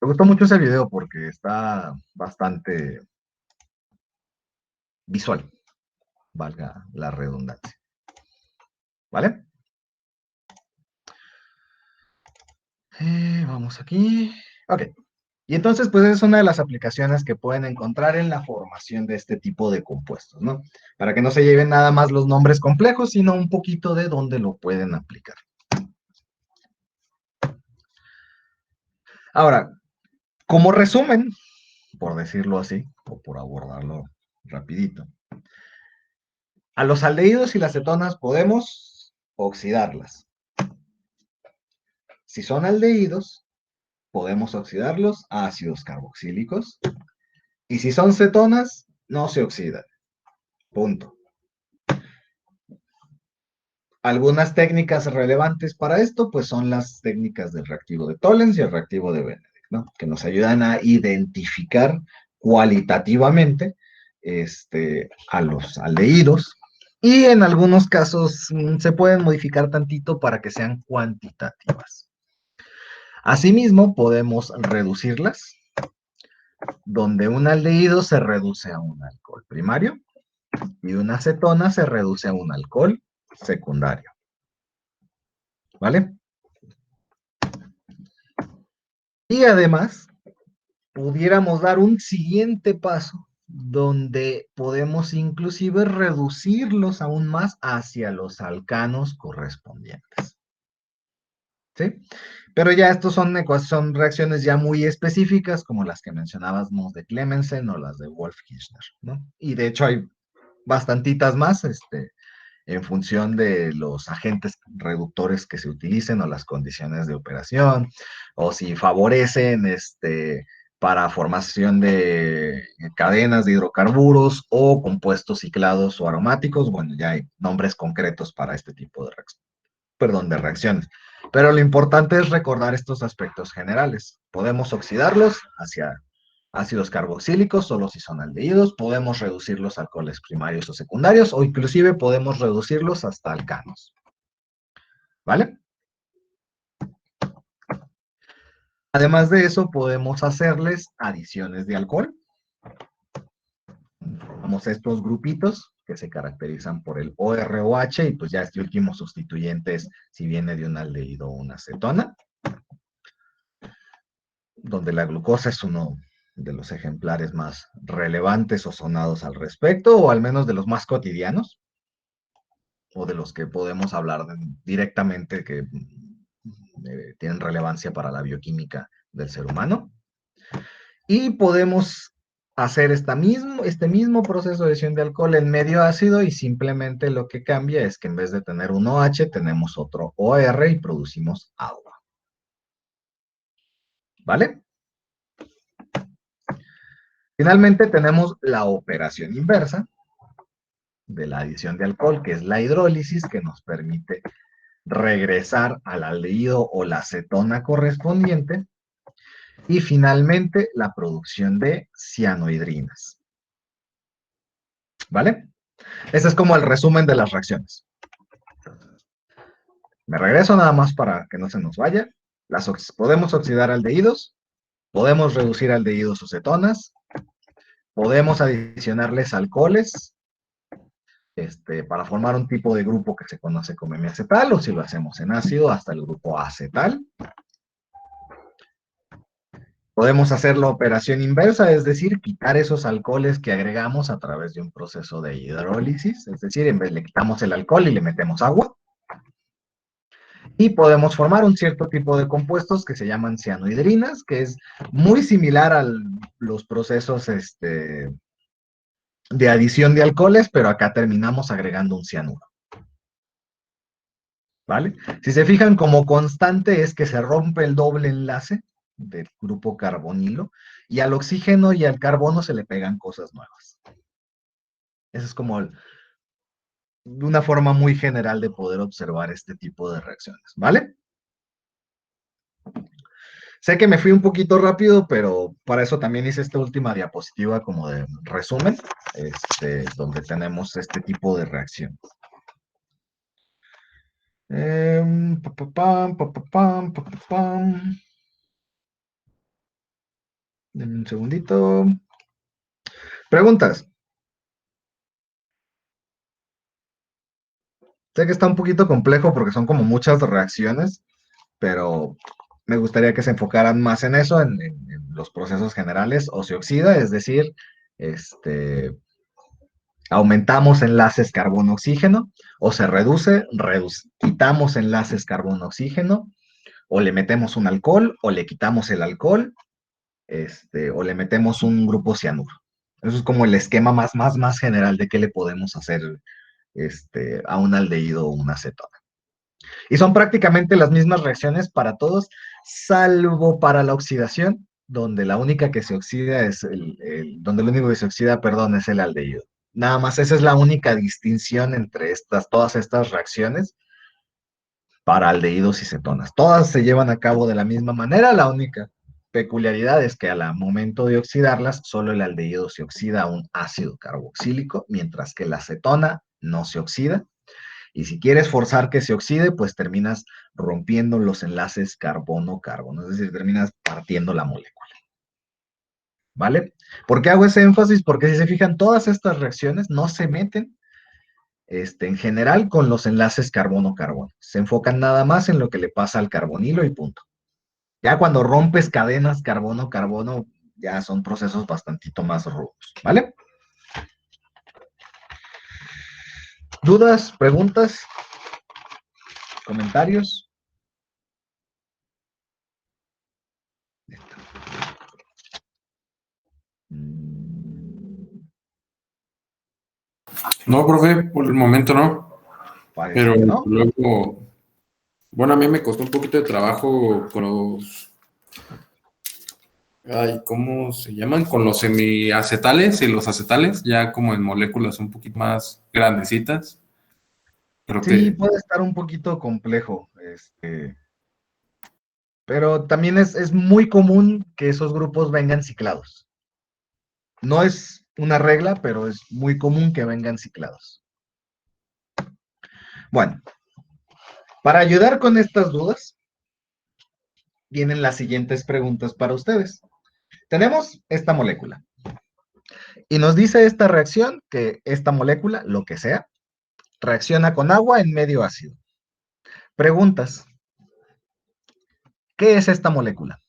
Me gustó mucho ese video porque está bastante visual, valga la redundancia. ¿Vale? Vamos aquí. Ok. Y entonces, pues es una de las aplicaciones que pueden encontrar en la formación de este tipo de compuestos, ¿no? Para que no se lleven nada más los nombres complejos, sino un poquito de dónde lo pueden aplicar. Ahora, como resumen, por decirlo así, o por abordarlo rapidito, a los aldehídos y las cetonas podemos oxidarlas. Si son aldehídos, podemos oxidarlos a ácidos carboxílicos. Y si son cetonas, no se oxidan. Punto. Algunas técnicas relevantes para esto, pues son las técnicas del reactivo de Tollens y el reactivo de Benedict, ¿no? Que nos ayudan a identificar cualitativamente a los aldehídos, y en algunos casos se pueden modificar tantito para que sean cuantitativas. Asimismo, podemos reducirlas, donde un aldehído se reduce a un alcohol primario y una cetona se reduce a un alcohol secundario. ¿Vale? Y además, pudiéramos dar un siguiente paso donde podemos inclusive reducirlos aún más hacia los alcanos correspondientes. ¿Sí? Pero ya estos son reacciones ya muy específicas, como las que mencionábamos de Clemensen o las de Wolff-Kirchner, ¿no? Y de hecho hay bastantitas más, en función de los agentes reductores que se utilicen o las condiciones de operación, o si favorecen para formación de cadenas de hidrocarburos o compuestos ciclados o aromáticos. Bueno, ya hay nombres concretos para este tipo de reacciones. Pero lo importante es recordar estos aspectos generales. Podemos oxidarlos hacia ácidos carboxílicos, solo si son aldehídos, podemos reducir los alcoholes primarios o secundarios, o inclusive podemos reducirlos hasta alcanos. ¿Vale? Además de eso, podemos hacerles adiciones de alcohol. Vamos a estos grupitos que se caracterizan por el OROH, y pues ya este último sustituyente es si viene de un aldehído o una cetona, donde la glucosa es uno de los ejemplares más relevantes o sonados al respecto, o al menos de los más cotidianos, o de los que podemos hablar directamente que tienen relevancia para la bioquímica del ser humano. Y podemos hacer este mismo proceso de adición de alcohol en medio ácido y simplemente lo que cambia es que en vez de tener un OH tenemos otro OR y producimos agua. ¿Vale? Finalmente tenemos la operación inversa de la adición de alcohol, que es la hidrólisis, que nos permite regresar al aldehído o la acetona correspondiente. Y finalmente la producción de cianohidrinas. ¿Vale? Ese es como el resumen de las reacciones. Me regreso nada más para que no se nos vaya. Podemos oxidar aldehídos, podemos reducir aldehídos o cetonas, podemos adicionarles alcoholes para formar un tipo de grupo que se conoce como hemiacetal, o si lo hacemos en ácido, hasta el grupo acetal. Podemos hacer la operación inversa, es decir, quitar esos alcoholes que agregamos a través de un proceso de hidrólisis, es decir, en vez le quitamos el alcohol y le metemos agua. Y podemos formar un cierto tipo de compuestos que se llaman cianohidrinas, que es muy similar a los procesos de adición de alcoholes, pero acá terminamos agregando un cianuro. ¿Vale? Si se fijan, como constante es que se rompe el doble enlace del grupo carbonilo y al oxígeno y al carbono se le pegan cosas nuevas. Esa es como una forma muy general de poder observar este tipo de reacciones, ¿vale? Sé que me fui un poquito rápido, pero para eso también hice esta última diapositiva como de resumen, donde tenemos este tipo de reacciones. Pa, pa, pam, pa, pa, pam, pa, pa, pam. Denme un segundito. Preguntas. Sé que está un poquito complejo porque son como muchas reacciones, pero me gustaría que se enfocaran más en eso, en los procesos generales. O se oxida, es decir, aumentamos enlaces carbono-oxígeno, o se reduce, quitamos enlaces carbono-oxígeno, o le metemos un alcohol, o le quitamos el alcohol, o le metemos un grupo cianuro. Eso es como el esquema más general de qué le podemos hacer a un aldehído o una acetona. Y son prácticamente las mismas reacciones para todos, salvo para la oxidación, donde la única que se oxida es donde lo único que se oxida, perdón, es el aldehído. Nada más, esa es la única distinción entre todas estas reacciones para aldehídos y cetonas. Todas se llevan a cabo de la misma manera, la única peculiaridad es que al momento de oxidarlas, solo el aldehído se oxida a un ácido carboxílico, mientras que la acetona no se oxida. Y si quieres forzar que se oxide, pues terminas rompiendo los enlaces carbono-carbono, es decir, terminas partiendo la molécula. ¿Vale? ¿Por qué hago ese énfasis? Porque si se fijan, todas estas reacciones no se meten en general con los enlaces carbono-carbono. Se enfocan nada más en lo que le pasa al carbonilo y punto. Ya cuando rompes cadenas carbono-carbono, ya son procesos bastantito más rudos, ¿vale? ¿Dudas, preguntas, comentarios? No, profe, por el momento no. Parece Pero que no. luego, bueno, a mí me costó un poquito de trabajo con los, ¿cómo se llaman? Con los semiacetales y los acetales, ya como en moléculas un poquito más grandecitas. Creo Sí, que puede estar un poquito complejo, pero también es muy común que esos grupos vengan ciclados. No es una regla, pero es muy común que vengan ciclados. Bueno, para ayudar con estas dudas, vienen las siguientes preguntas para ustedes. Tenemos esta molécula y nos dice esta reacción que esta molécula, lo que sea, reacciona con agua en medio ácido. Preguntas. ¿Qué es esta molécula?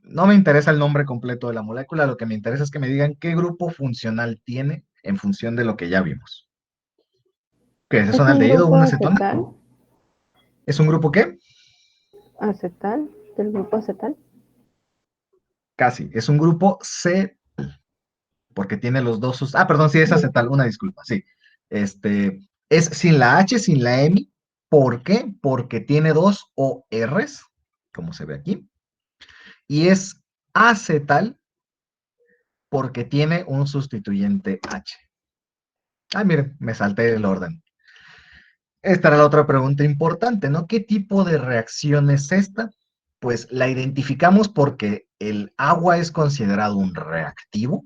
No me interesa el nombre completo de la molécula, lo que me interesa es que me digan qué grupo funcional tiene en función de lo que ya vimos. ¿Qué es? ¿Es ¿Es un un aldehído o grupo una acetona? acetal? ¿Es un grupo qué? ¿Acetal? del grupo acetal. Casi, es un grupo C, porque tiene los dos perdón, sí, es acetal, una disculpa, sí. Es sin la H, sin la M. ¿Por qué? Porque tiene dos ORs, como se ve aquí. Y es acetal porque tiene un sustituyente H. Miren, me salté el orden. Esta era la otra pregunta importante, ¿no? ¿Qué tipo de reacción es esta? Pues la identificamos porque el agua es considerado un reactivo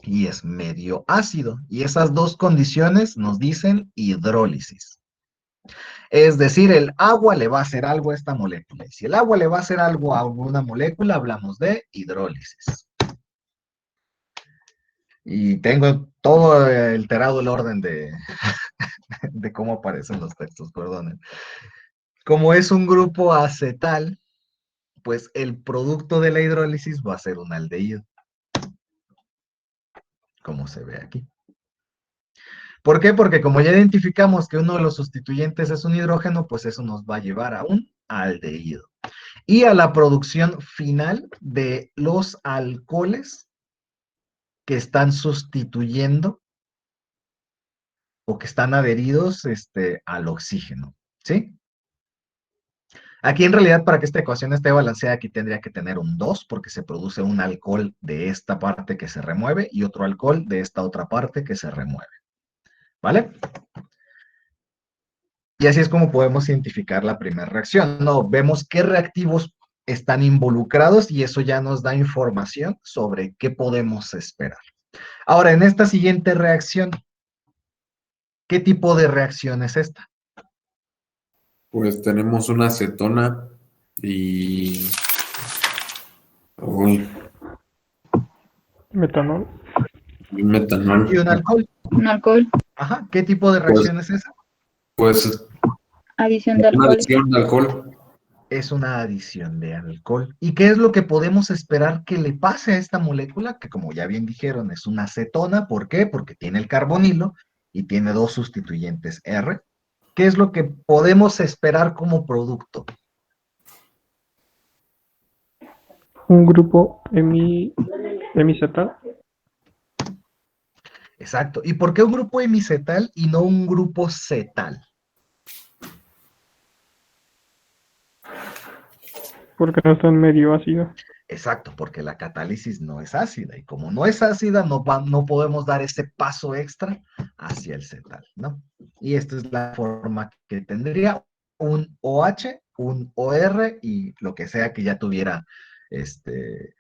y es medio ácido. Y esas dos condiciones nos dicen hidrólisis. Es decir, el agua le va a hacer algo a esta molécula. Y si el agua le va a hacer algo a alguna molécula, hablamos de hidrólisis. Y tengo todo alterado el orden de cómo aparecen los textos, perdonen. Como es un grupo acetal, pues el producto de la hidrólisis va a ser un aldehído, como se ve aquí. ¿Por qué? Porque como ya identificamos que uno de los sustituyentes es un hidrógeno, pues eso nos va a llevar a un aldehído. Y a la producción final de los alcoholes que están sustituyendo o que están adheridos al oxígeno, ¿sí? Aquí en realidad para que esta ecuación esté balanceada aquí tendría que tener un 2 porque se produce un alcohol de esta parte que se remueve y otro alcohol de esta otra parte que se remueve. ¿Vale? Y así es como podemos identificar la primera reacción. No, vemos qué reactivos están involucrados y eso ya nos da información sobre qué podemos esperar. Ahora, en esta siguiente reacción, ¿qué tipo de reacción es esta? Pues tenemos una acetona y... Uy, Metanol. un metanol. Y un alcohol. Un alcohol, Ajá, ¿qué tipo de reacción es esa? Pues adición de una alcohol. adición de alcohol. Es una adición de alcohol. ¿Y qué es lo que podemos esperar que le pase a esta molécula? Que como ya bien dijeron, es una acetona. ¿Por qué? Porque tiene el carbonilo y tiene dos sustituyentes R. ¿Qué es lo que podemos esperar como producto? Un grupo hemicetal. Exacto. ¿Y por qué un grupo hemicetal y no un grupo cetal? Porque no está en medio ácido. Exacto, porque la catálisis no es ácida, y como no es ácida, no podemos dar ese paso extra hacia el cetal, ¿no? Y esta es la forma que tendría un OH, un OR y lo que sea que ya tuviera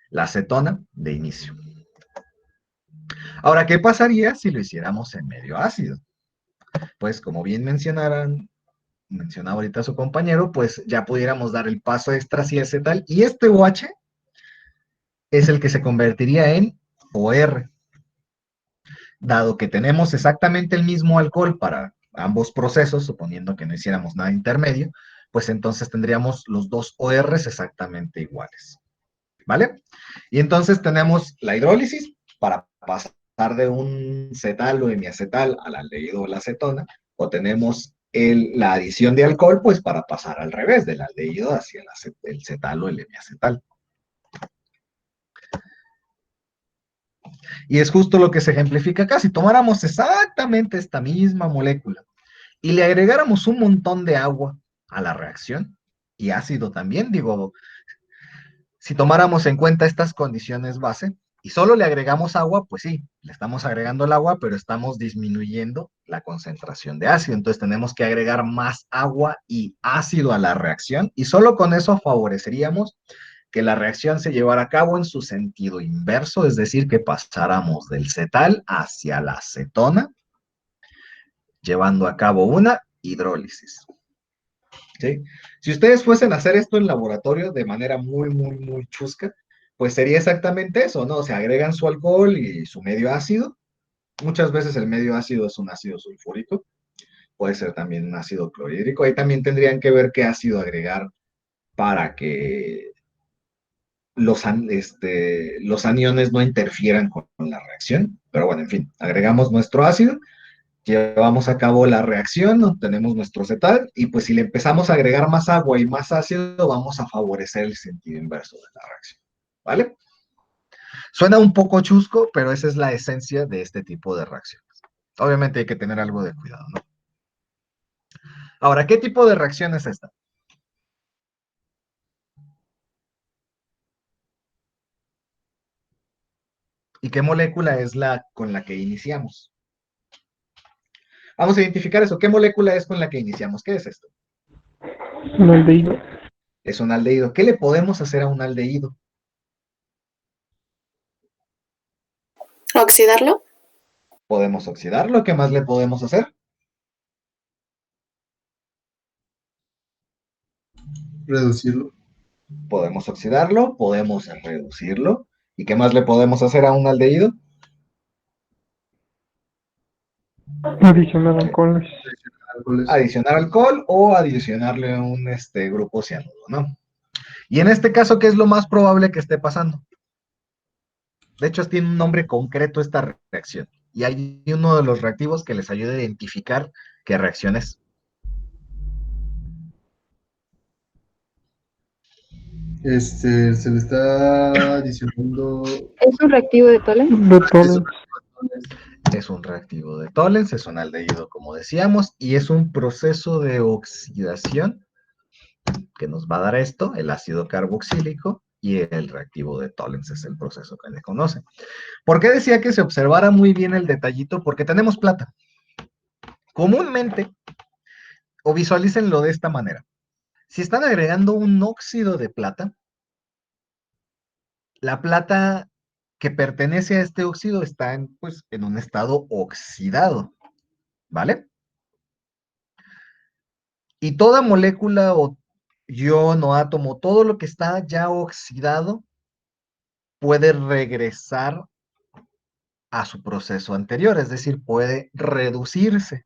la acetona de inicio. Ahora, ¿qué pasaría si lo hiciéramos en medio ácido? Pues como bien mencionaba ahorita su compañero, pues ya pudiéramos dar el paso extra hacia el cetal, y este OH es el que se convertiría en OR. Dado que tenemos exactamente el mismo alcohol para ambos procesos, suponiendo que no hiciéramos nada intermedio, pues entonces tendríamos los dos ORs exactamente iguales. ¿Vale? Y entonces tenemos la hidrólisis para pasar de un cetal o hemiacetal al aldehído o la acetona, o tenemos la adición de alcohol, pues para pasar al revés, del aldehído hacia el cetal o el hemiacetal. Y es justo lo que se ejemplifica acá. Si tomáramos exactamente esta misma molécula y le agregáramos un montón de agua a la reacción, y ácido también, digo, si tomáramos en cuenta estas condiciones base y solo le agregamos agua, pues sí, le estamos agregando el agua, pero estamos disminuyendo la concentración de ácido. Entonces tenemos que agregar más agua y ácido a la reacción, y solo con eso favoreceríamos que la reacción se llevara a cabo en su sentido inverso, es decir, que pasáramos del cetal hacia la acetona, llevando a cabo una hidrólisis. ¿Sí? Si ustedes fuesen a hacer esto en laboratorio de manera muy chusca, pues sería exactamente eso, ¿no? O sea, agregan su alcohol y su medio ácido. Muchas veces el medio ácido es un ácido sulfúrico, puede ser también un ácido clorhídrico. Ahí también tendrían que ver qué ácido agregar para que los aniones no interfieran con la reacción. Pero bueno, en fin, agregamos nuestro ácido llevamos a cabo la reacción, obtenemos nuestro cetal, y pues si le empezamos a agregar más agua y más ácido, vamos a favorecer el sentido inverso de la reacción, ¿vale? Suena un poco chusco, pero esa es la esencia de este tipo de reacciones. Obviamente hay que tener algo de cuidado, ¿no? Ahora, ¿qué tipo de reacción es esta? ¿Y qué molécula es la con la que iniciamos? Vamos a identificar eso. ¿Qué molécula es con la que iniciamos? ¿Qué es esto? Un aldehído. Es un aldehído. ¿Qué le podemos hacer a un aldehído? ¿Oxidarlo? Podemos oxidarlo. ¿Qué más le podemos hacer? Reducirlo. Podemos oxidarlo, podemos reducirlo. ¿Y qué más le podemos hacer a un aldehído? Adicional alcoholes. Árboles. Adicionar alcohol o adicionarle un grupo cianuro, ¿no? Y en este caso, ¿qué es lo más probable que esté pasando? De hecho, tiene un nombre concreto esta reacción. Y hay uno de los reactivos que les ayuda a identificar qué reacción es. Se le está adicionando. ¿Es un reactivo de Tolen? De Tollens. Es un reactivo de Tollens, es un aldehído, como decíamos, y es un proceso de oxidación que nos va a dar esto, el ácido carboxílico, y el reactivo de Tollens es el proceso que le conoce. ¿Por qué decía que se observara muy bien el detallito? Porque tenemos plata. Comúnmente, o visualícenlo de esta manera. Si están agregando un óxido de plata, la plata que pertenece a este óxido está pues, en un estado oxidado, ¿vale? Y toda molécula o ion o átomo, todo lo que está ya oxidado, puede regresar a su proceso anterior, es decir, puede reducirse,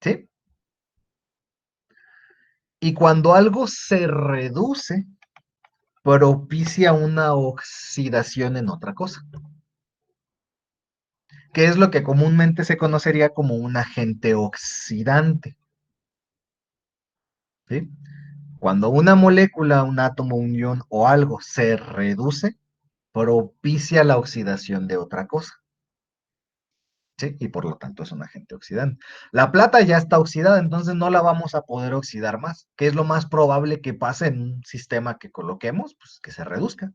¿sí? Y cuando algo se reduce, propicia una oxidación en otra cosa, que es lo que comúnmente se conocería como un agente oxidante, ¿sí? Cuando una molécula, un átomo, un ion o algo se reduce, propicia la oxidación de otra cosa, ¿sí? Y por lo tanto es un agente oxidante. La plata ya está oxidada, entonces no la vamos a poder oxidar más. ¿Qué es lo más probable que pase en un sistema que coloquemos? Pues que se reduzca.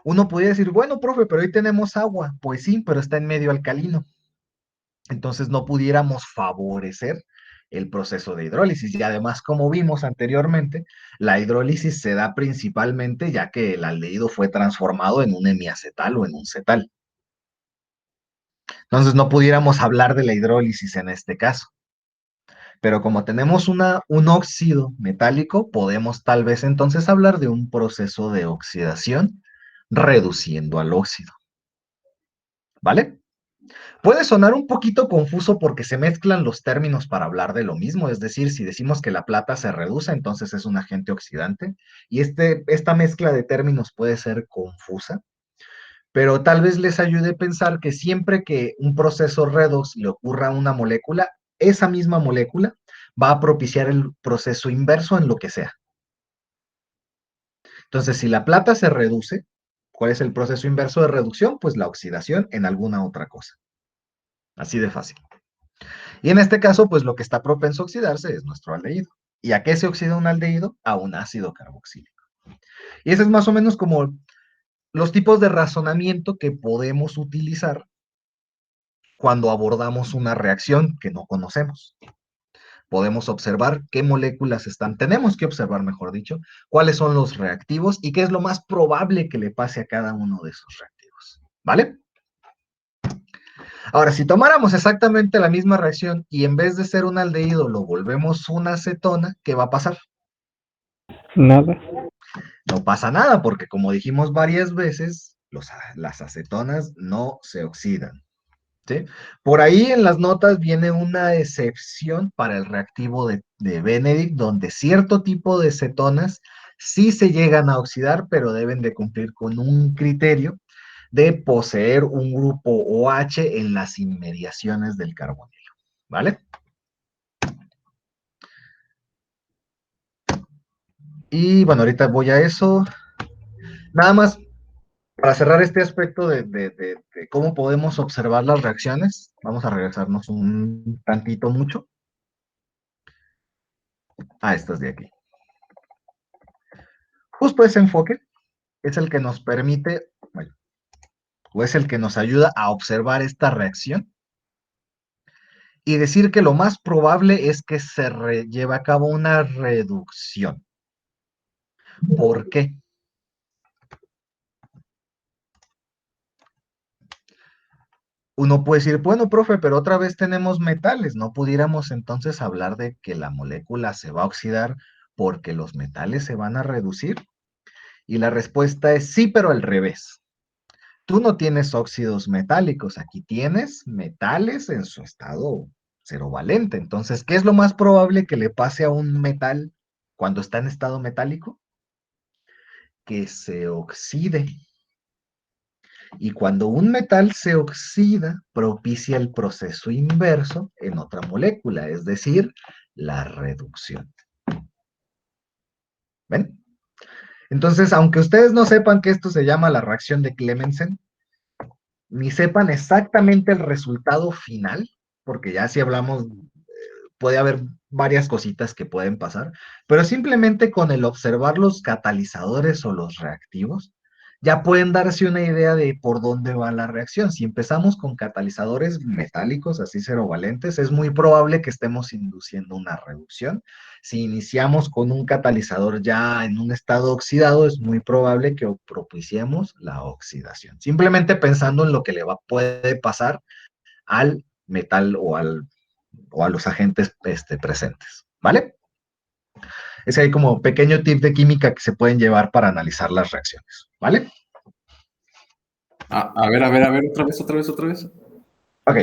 Uno podría decir, bueno, profe, pero hoy tenemos agua. Pues sí, pero está en medio alcalino. Entonces no pudiéramos favorecer el proceso de hidrólisis. Y además, como vimos anteriormente, la hidrólisis se da principalmente ya que el aldehído fue transformado en un hemiacetal o en un cetal. Entonces no pudiéramos hablar de la hidrólisis en este caso. Pero como tenemos un óxido metálico, podemos tal vez entonces hablar de un proceso de oxidación reduciendo al óxido. ¿Vale? Puede sonar un poquito confuso porque se mezclan los términos para hablar de lo mismo, es decir, si decimos que la plata se reduce, entonces es un agente oxidante, y esta mezcla de términos puede ser confusa, pero tal vez les ayude a pensar que siempre que un proceso redox le ocurra a una molécula, esa misma molécula va a propiciar el proceso inverso en lo que sea. Entonces, si la plata se reduce, ¿cuál es el proceso inverso de reducción? Pues la oxidación en alguna otra cosa. Así de fácil. Y en este caso, pues lo que está propenso a oxidarse es nuestro aldehído. ¿Y a qué se oxida un aldehído? A un ácido carboxílico. Y ese es más o menos como los tipos de razonamiento que podemos utilizar cuando abordamos una reacción que no conocemos. Podemos observar qué moléculas tenemos que observar, mejor dicho, cuáles son los reactivos y qué es lo más probable que le pase a cada uno de esos reactivos. ¿Vale? Ahora, si tomáramos exactamente la misma reacción y en vez de ser un aldehído lo volvemos una acetona, ¿qué va a pasar? Nada. No pasa nada, porque como dijimos varias veces, las acetonas no se oxidan. ¿Sí? Por ahí en las notas viene una excepción para el reactivo de Benedict, donde cierto tipo de cetonas sí se llegan a oxidar, pero deben de cumplir con un criterio de poseer un grupo OH en las inmediaciones del carbonilo, ¿vale? Y bueno, ahorita voy a eso. Nada más para cerrar este aspecto de cómo podemos observar las reacciones, vamos a regresarnos un tantito mucho a estas de aquí. Justo ese enfoque es el que nos permite, bueno, o es el que nos ayuda a observar esta reacción y decir que lo más probable es que se lleve a cabo una reducción. ¿Por qué? Uno puede decir, bueno, profe, pero otra vez tenemos metales, ¿no pudiéramos entonces hablar de que la molécula se va a oxidar porque los metales se van a reducir? Y la respuesta es sí, pero al revés. Tú no tienes óxidos metálicos, aquí tienes metales en su estado cero valente. Entonces, ¿qué es lo más probable que le pase a un metal cuando está en estado metálico? Que se oxide. Y cuando un metal se oxida, propicia el proceso inverso en otra molécula, es decir, la reducción. ¿Ven? Entonces, aunque ustedes no sepan que esto se llama la reacción de Clemmensen, ni sepan exactamente el resultado final, porque ya si hablamos, puede haber varias cositas que pueden pasar, pero simplemente con el observar los catalizadores o los reactivos, ya pueden darse una idea de por dónde va la reacción. Si empezamos con catalizadores metálicos, así cerovalentes, es muy probable que estemos induciendo una reducción. Si iniciamos con un catalizador ya en un estado oxidado, es muy probable que propiciemos la oxidación. Simplemente pensando en lo que puede pasar al metal o a los agentes presentes, ¿vale? Es ahí como pequeño tip de química que se pueden llevar para analizar las reacciones, ¿vale? A ver, otra vez. Ok.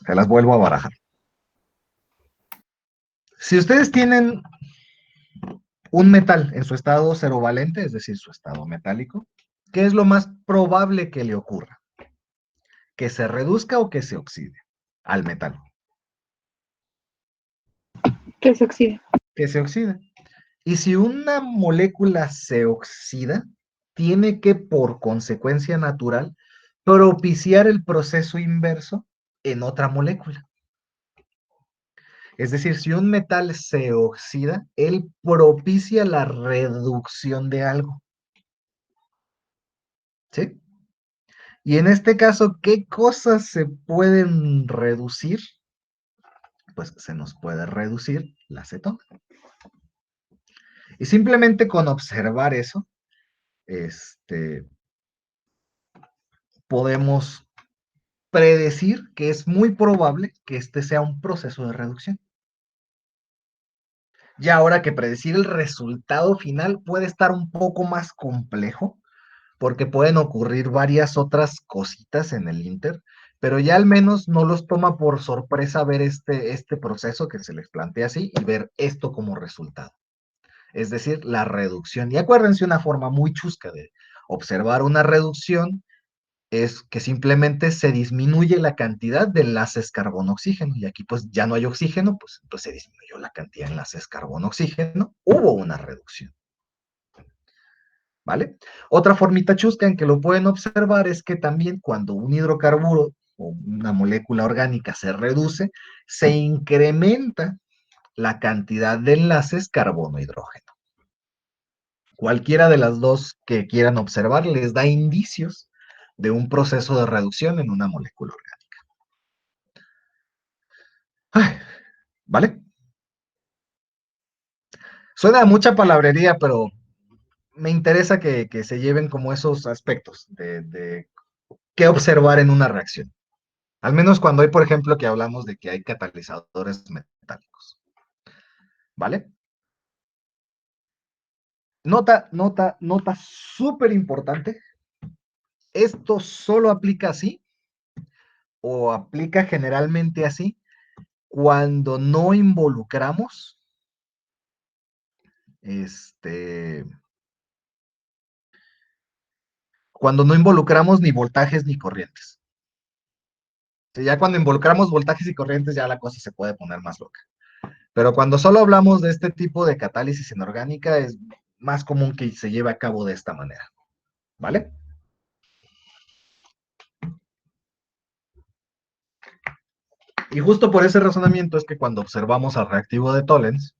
Se las vuelvo a barajar. Si ustedes tienen un metal en su estado cerovalente, es decir, su estado metálico, ¿qué es lo más probable que le ocurra? ¿Que se reduzca o que se oxide al metal? Que se oxide. Que se oxide. Y si una molécula se oxida, tiene que, por consecuencia natural, propiciar el proceso inverso en otra molécula. Es decir, si un metal se oxida, él propicia la reducción de algo. ¿Sí? Y en este caso, ¿qué cosas se pueden reducir? Pues se nos puede reducir la acetona. Y simplemente con observar eso, podemos predecir que es muy probable que este sea un proceso de reducción. Y ahora que predecir el resultado final puede estar un poco más complejo, porque pueden ocurrir varias otras cositas en el Inter, pero ya al menos no los toma por sorpresa ver este proceso que se les plantea así y ver esto como resultado. Es decir, la reducción. Y acuérdense, una forma muy chusca de observar una reducción es que simplemente se disminuye la cantidad de enlaces carbono-oxígeno, y aquí pues ya no hay oxígeno, pues entonces se disminuyó la cantidad de enlaces carbono-oxígeno, hubo una reducción, ¿vale? Otra formita chusca en que lo pueden observar es que también cuando un hidrocarburo o una molécula orgánica se reduce, se incrementa la cantidad de enlaces carbono-hidrógeno. Cualquiera de las dos que quieran observar les da indicios de un proceso de reducción en una molécula orgánica. Ay, ¿vale? Suena mucha palabrería, pero me interesa que se lleven como esos aspectos de qué observar en una reacción. Al menos cuando hay, por ejemplo, que hablamos de que hay catalizadores metálicos. ¿Vale? Nota súper importante. Esto solo aplica así, o aplica generalmente así, cuando no involucramos cuando no involucramos ni voltajes ni corrientes. Ya cuando involucramos voltajes y corrientes ya la cosa se puede poner más loca. Pero cuando solo hablamos de este tipo de catálisis inorgánica es más común que se lleve a cabo de esta manera. ¿Vale? Y justo por ese razonamiento es que cuando observamos al reactivo de Tollens,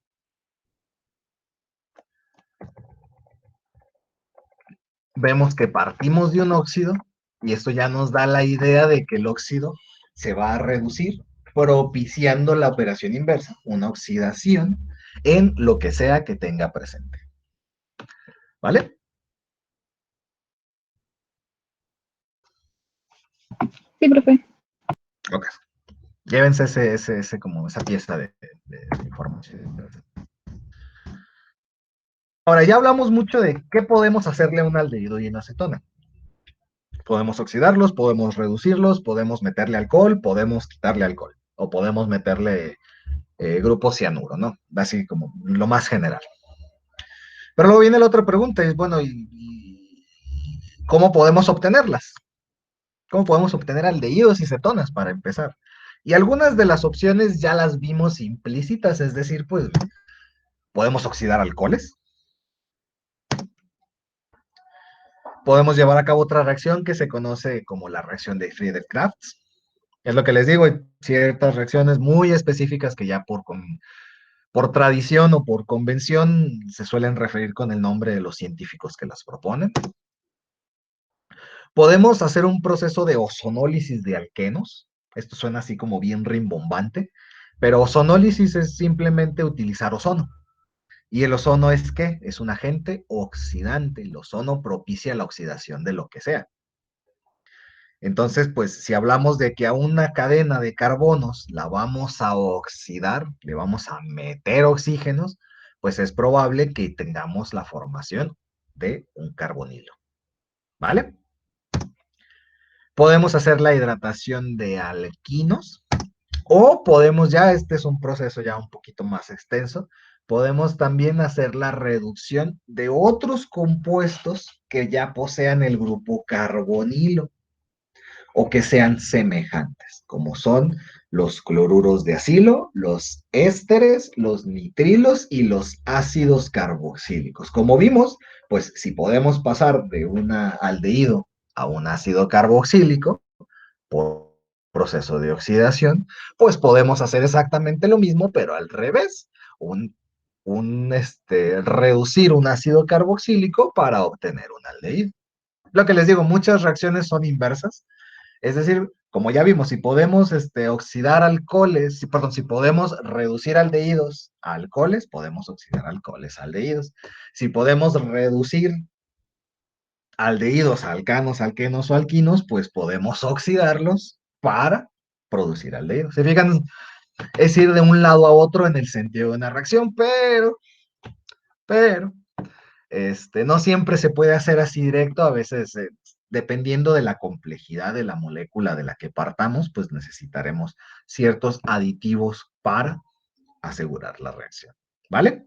vemos que partimos de un óxido y esto ya nos da la idea de que el óxido se va a reducir propiciando la operación inversa, una oxidación en lo que sea que tenga presente. ¿Vale? Sí, profe. Ok. Llévense como esa pieza de información. Ahora, ya hablamos mucho de qué podemos hacerle a un aldehído y una acetona. Podemos oxidarlos, podemos reducirlos, podemos meterle alcohol, podemos quitarle alcohol, o podemos meterle grupo cianuro, ¿no? Así como lo más general. Pero luego viene la otra pregunta, es, bueno, ¿y cómo podemos obtenerlas? ¿Cómo podemos obtener aldehídos y cetonas para empezar? Y algunas de las opciones ya las vimos implícitas, es decir, pues podemos oxidar alcoholes, podemos llevar a cabo otra reacción que se conoce como la reacción de Friedel-Crafts. Es lo que les digo, hay ciertas reacciones muy específicas que ya por tradición o por convención se suelen referir con el nombre de los científicos que las proponen. Podemos hacer un proceso de ozonólisis de alquenos. Esto suena así como bien rimbombante, pero ozonólisis es simplemente utilizar ozono. ¿Y el ozono es qué? Es un agente oxidante. El ozono propicia la oxidación de lo que sea. Entonces, pues, si hablamos de que a una cadena de carbonos la vamos a oxidar, le vamos a meter oxígenos, pues es probable que tengamos la formación de un carbonilo. ¿Vale? Podemos hacer la hidratación de alquinos o podemos ya, este es un proceso ya un poquito más extenso, podemos también hacer la reducción de otros compuestos que ya posean el grupo carbonilo o que sean semejantes, como son los cloruros de acilo, los ésteres, los nitrilos y los ácidos carboxílicos. Como vimos, pues si podemos pasar de un aldehído a un ácido carboxílico por proceso de oxidación, pues podemos hacer exactamente lo mismo, pero al revés, reducir un ácido carboxílico para obtener un aldehído. Lo que les digo, muchas reacciones son inversas, es decir, como ya vimos, si podemos oxidar alcoholes, si podemos reducir aldehídos a alcoholes, podemos oxidar alcoholes a aldehídos. Si podemos reducir aldehídos a alcanos, alquenos o alquinos, pues podemos oxidarlos para producir aldehídos. ¿Se fijan? Es ir de un lado a otro en el sentido de una reacción, pero no siempre se puede hacer así directo, a veces dependiendo de la complejidad de la molécula de la que partamos, pues necesitaremos ciertos aditivos para asegurar la reacción. ¿Vale?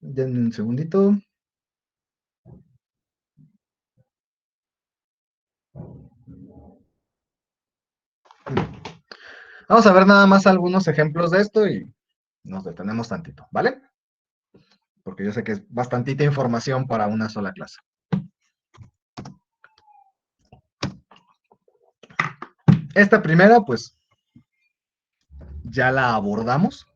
Denme un segundito. Vamos a ver nada más algunos ejemplos de esto y nos detenemos tantito, ¿vale? Porque yo sé que es bastantita información para una sola clase. Esta primera, pues, ya la abordamos.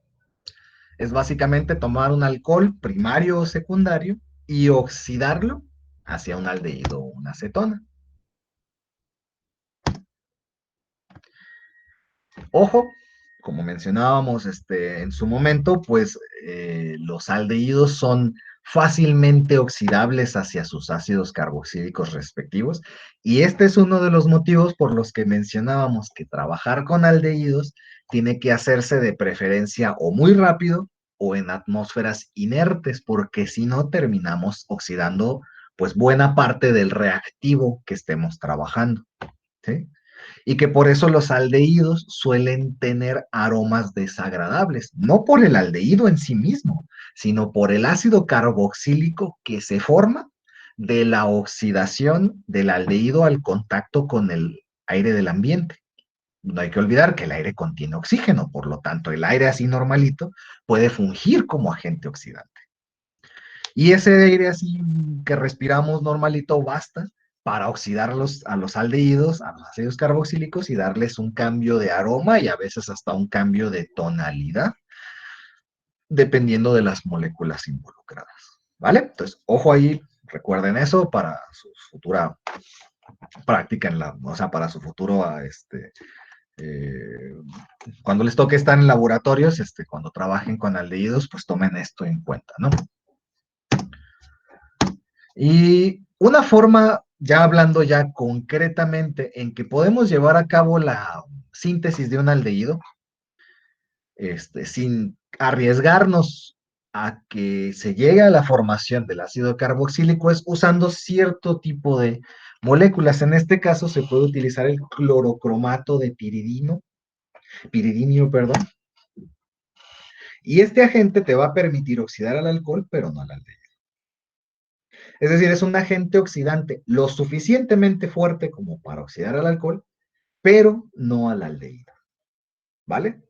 Es básicamente tomar un alcohol primario o secundario y oxidarlo hacia un aldehído o una acetona. Ojo, como mencionábamos en su momento, pues los aldehídos son fácilmente oxidables hacia sus ácidos carboxílicos respectivos, y este es uno de los motivos por los que mencionábamos que trabajar con aldehídos tiene que hacerse de preferencia o muy rápido o en atmósferas inertes, porque si no terminamos oxidando pues buena parte del reactivo que estemos trabajando, ¿sí? y que por eso los aldehídos suelen tener aromas desagradables, no por el aldehído en sí mismo, sino por el ácido carboxílico que se forma de la oxidación del aldehído al contacto con el aire del ambiente. No hay que olvidar que el aire contiene oxígeno, por lo tanto, el aire así normalito puede fungir como agente oxidante. Y ese aire así que respiramos normalito basta para oxidar a los aldehídos, a los ácidos carboxílicos y darles un cambio de aroma y a veces hasta un cambio de tonalidad, dependiendo de las moléculas involucradas. ¿Vale? Entonces, ojo ahí, recuerden eso para su futura práctica, o sea, para su futuro cuando les toque estar en laboratorios, cuando trabajen con aldehídos, pues tomen esto en cuenta, ¿no? Y una forma, ya hablando ya concretamente, en que podemos llevar a cabo la síntesis de un aldehído, sin arriesgarnos a que se llegue a la formación del ácido carboxílico, es usando cierto tipo de moléculas. En este caso se puede utilizar el clorocromato de piridinio, perdón. Y este agente te va a permitir oxidar al alcohol, pero no al aldehído. Es decir, es un agente oxidante lo suficientemente fuerte como para oxidar al alcohol, pero no al aldehído. ¿Vale?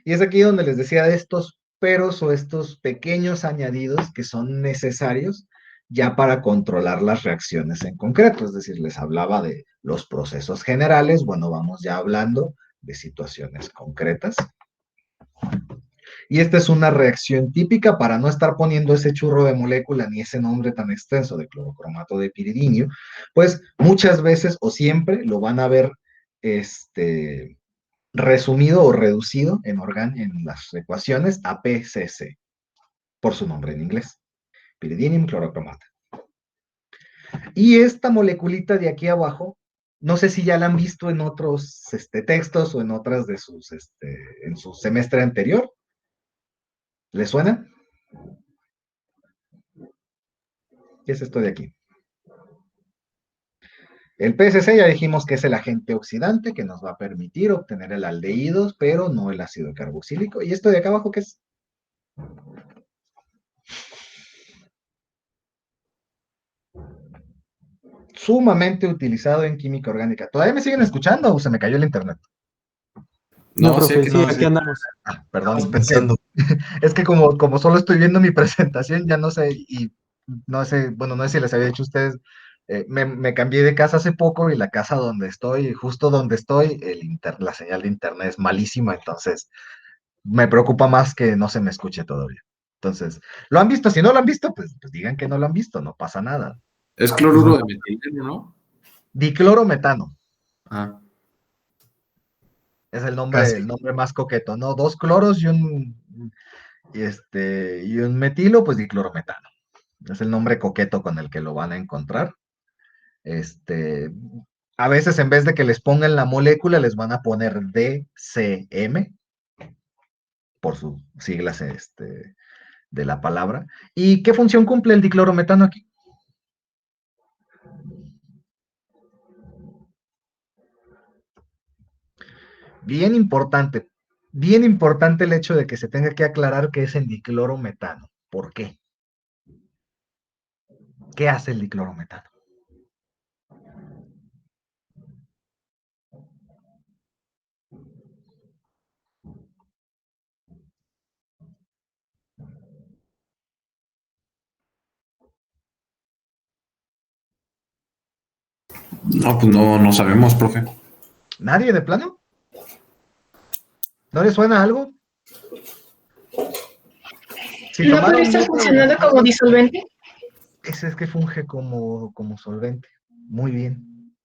Y es aquí donde les decía de estos peros o estos pequeños añadidos que son necesarios ya para controlar las reacciones en concreto. Es decir, les hablaba de los procesos generales, bueno, vamos ya hablando de situaciones concretas. Y esta es una reacción típica para no estar poniendo ese churro de molécula ni ese nombre tan extenso de clorocromato de piridinio, pues muchas veces o siempre lo van a ver resumido o reducido en las ecuaciones a PCC, por su nombre en inglés, piridinium clorocromato. Y esta moleculita de aquí abajo, no sé si ya la han visto en otros textos o en otras de en su semestre anterior. ¿Les suena? ¿Qué es esto de aquí? El PCC ya dijimos que es el agente oxidante que nos va a permitir obtener el aldehído, pero no el ácido carboxílico. ¿Y esto de acá abajo qué es? Sumamente utilizado en química orgánica. ¿Todavía me siguen escuchando o se me cayó el internet? No, profe, sí, sí, aquí andamos. Perdón, Estamos pensando. es que como solo estoy viendo mi presentación, ya no sé, y no sé, bueno, no sé si les había dicho a ustedes, me cambié de casa hace poco y la casa donde estoy, justo donde estoy, la señal de internet es malísima, entonces me preocupa más que no se me escuche todavía. Entonces, ¿lo han visto? Si no lo han visto, pues digan que no lo han visto, no pasa nada. es cloruro de metileno, ¿no? Diclorometano. Ah, Es el Casi. nombre más coqueto, ¿no? Dos cloros y un metilo, pues diclorometano. Es el nombre coqueto con el que lo van a encontrar. A veces en vez de que les pongan la molécula, les van a poner DCM, por sus siglas de la palabra. ¿Y qué función cumple el diclorometano aquí? Bien importante el hecho de que se tenga que aclarar que es el diclorometano. ¿Por qué? ¿Qué hace el diclorometano? no, pues no sabemos, profe. ¿Nadie de plano? ¿No le suena algo? Si ¿No tomaron podría estar nota de funcionando las como cosas, disolvente? ese es que funge como solvente. Muy bien.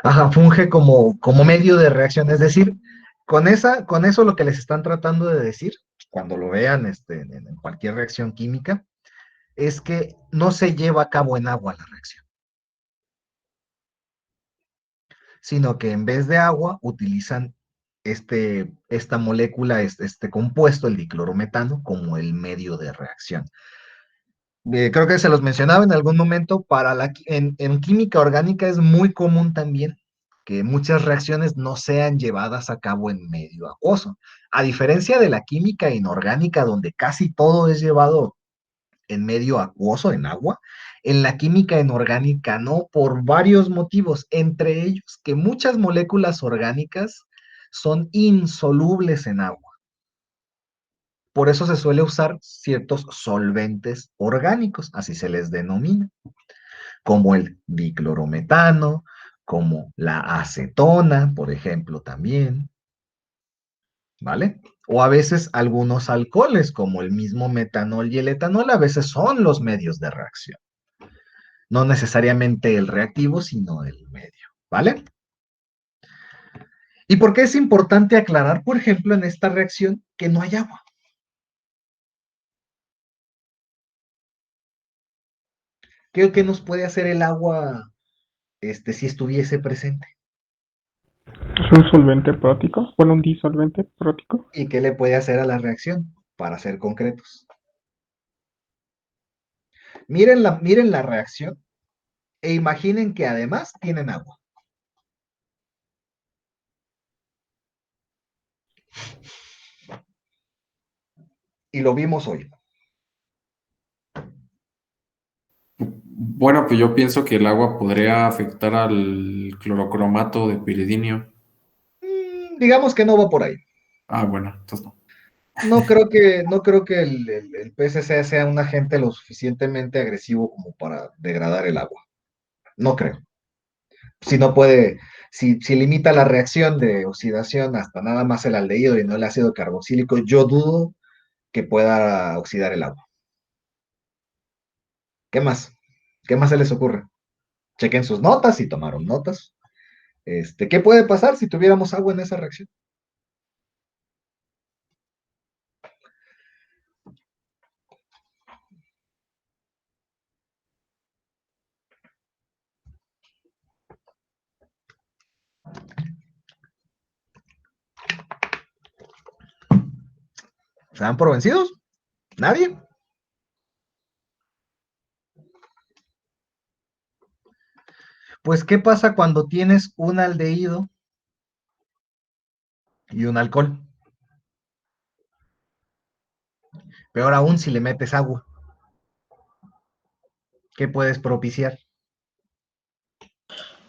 Ajá, funge como medio de reacción. Es decir, con eso lo que les están tratando de decir, cuando lo vean en cualquier reacción química, es que no se lleva a cabo en agua la reacción, sino que en vez de agua utilizan esta molécula, este compuesto, el diclorometano, como el medio de reacción. Creo que se los mencionaba en algún momento, en química orgánica es muy común también que muchas reacciones no sean llevadas a cabo en medio acuoso. A diferencia de la química inorgánica, donde casi todo es llevado en medio acuoso, en agua, en la química inorgánica no, por varios motivos, entre ellos que muchas moléculas orgánicas son insolubles en agua. Por eso se suele usar ciertos solventes orgánicos, así se les denomina, como el diclorometano, como la acetona, por ejemplo, también, ¿vale? O a veces algunos alcoholes, como el mismo metanol y el etanol, a veces son los medios de reacción. No necesariamente el reactivo, sino el medio, ¿vale? ¿Y por qué es importante aclarar, por ejemplo, en esta reacción que no hay agua? ¿Qué nos puede hacer el agua si estuviese presente? Es un solvente prótico, bueno, un disolvente prótico. ¿Y qué le puede hacer a la reacción? Para ser concretos. Miren la reacción e imaginen que además tienen agua. Y lo vimos hoy. Bueno, pues yo pienso que el agua podría afectar al clorocromato de piridinio. Digamos que no va por ahí. Ah, bueno, entonces no. No creo que el PCC sea un agente lo suficientemente agresivo como para degradar el agua. No creo. Si no puede, si limita la reacción de oxidación hasta nada más el aldehído y no el ácido carboxílico, yo dudo que pueda oxidar el agua. ¿Qué más? ¿Qué más se les ocurre? Chequen sus notas si tomaron notas. ¿Qué puede pasar si tuviéramos agua en esa reacción? ¿Se dan por vencidos? ¿Nadie? Pues, ¿qué pasa cuando tienes un aldehído y un alcohol? Peor aún si le metes agua. ¿Qué puedes propiciar?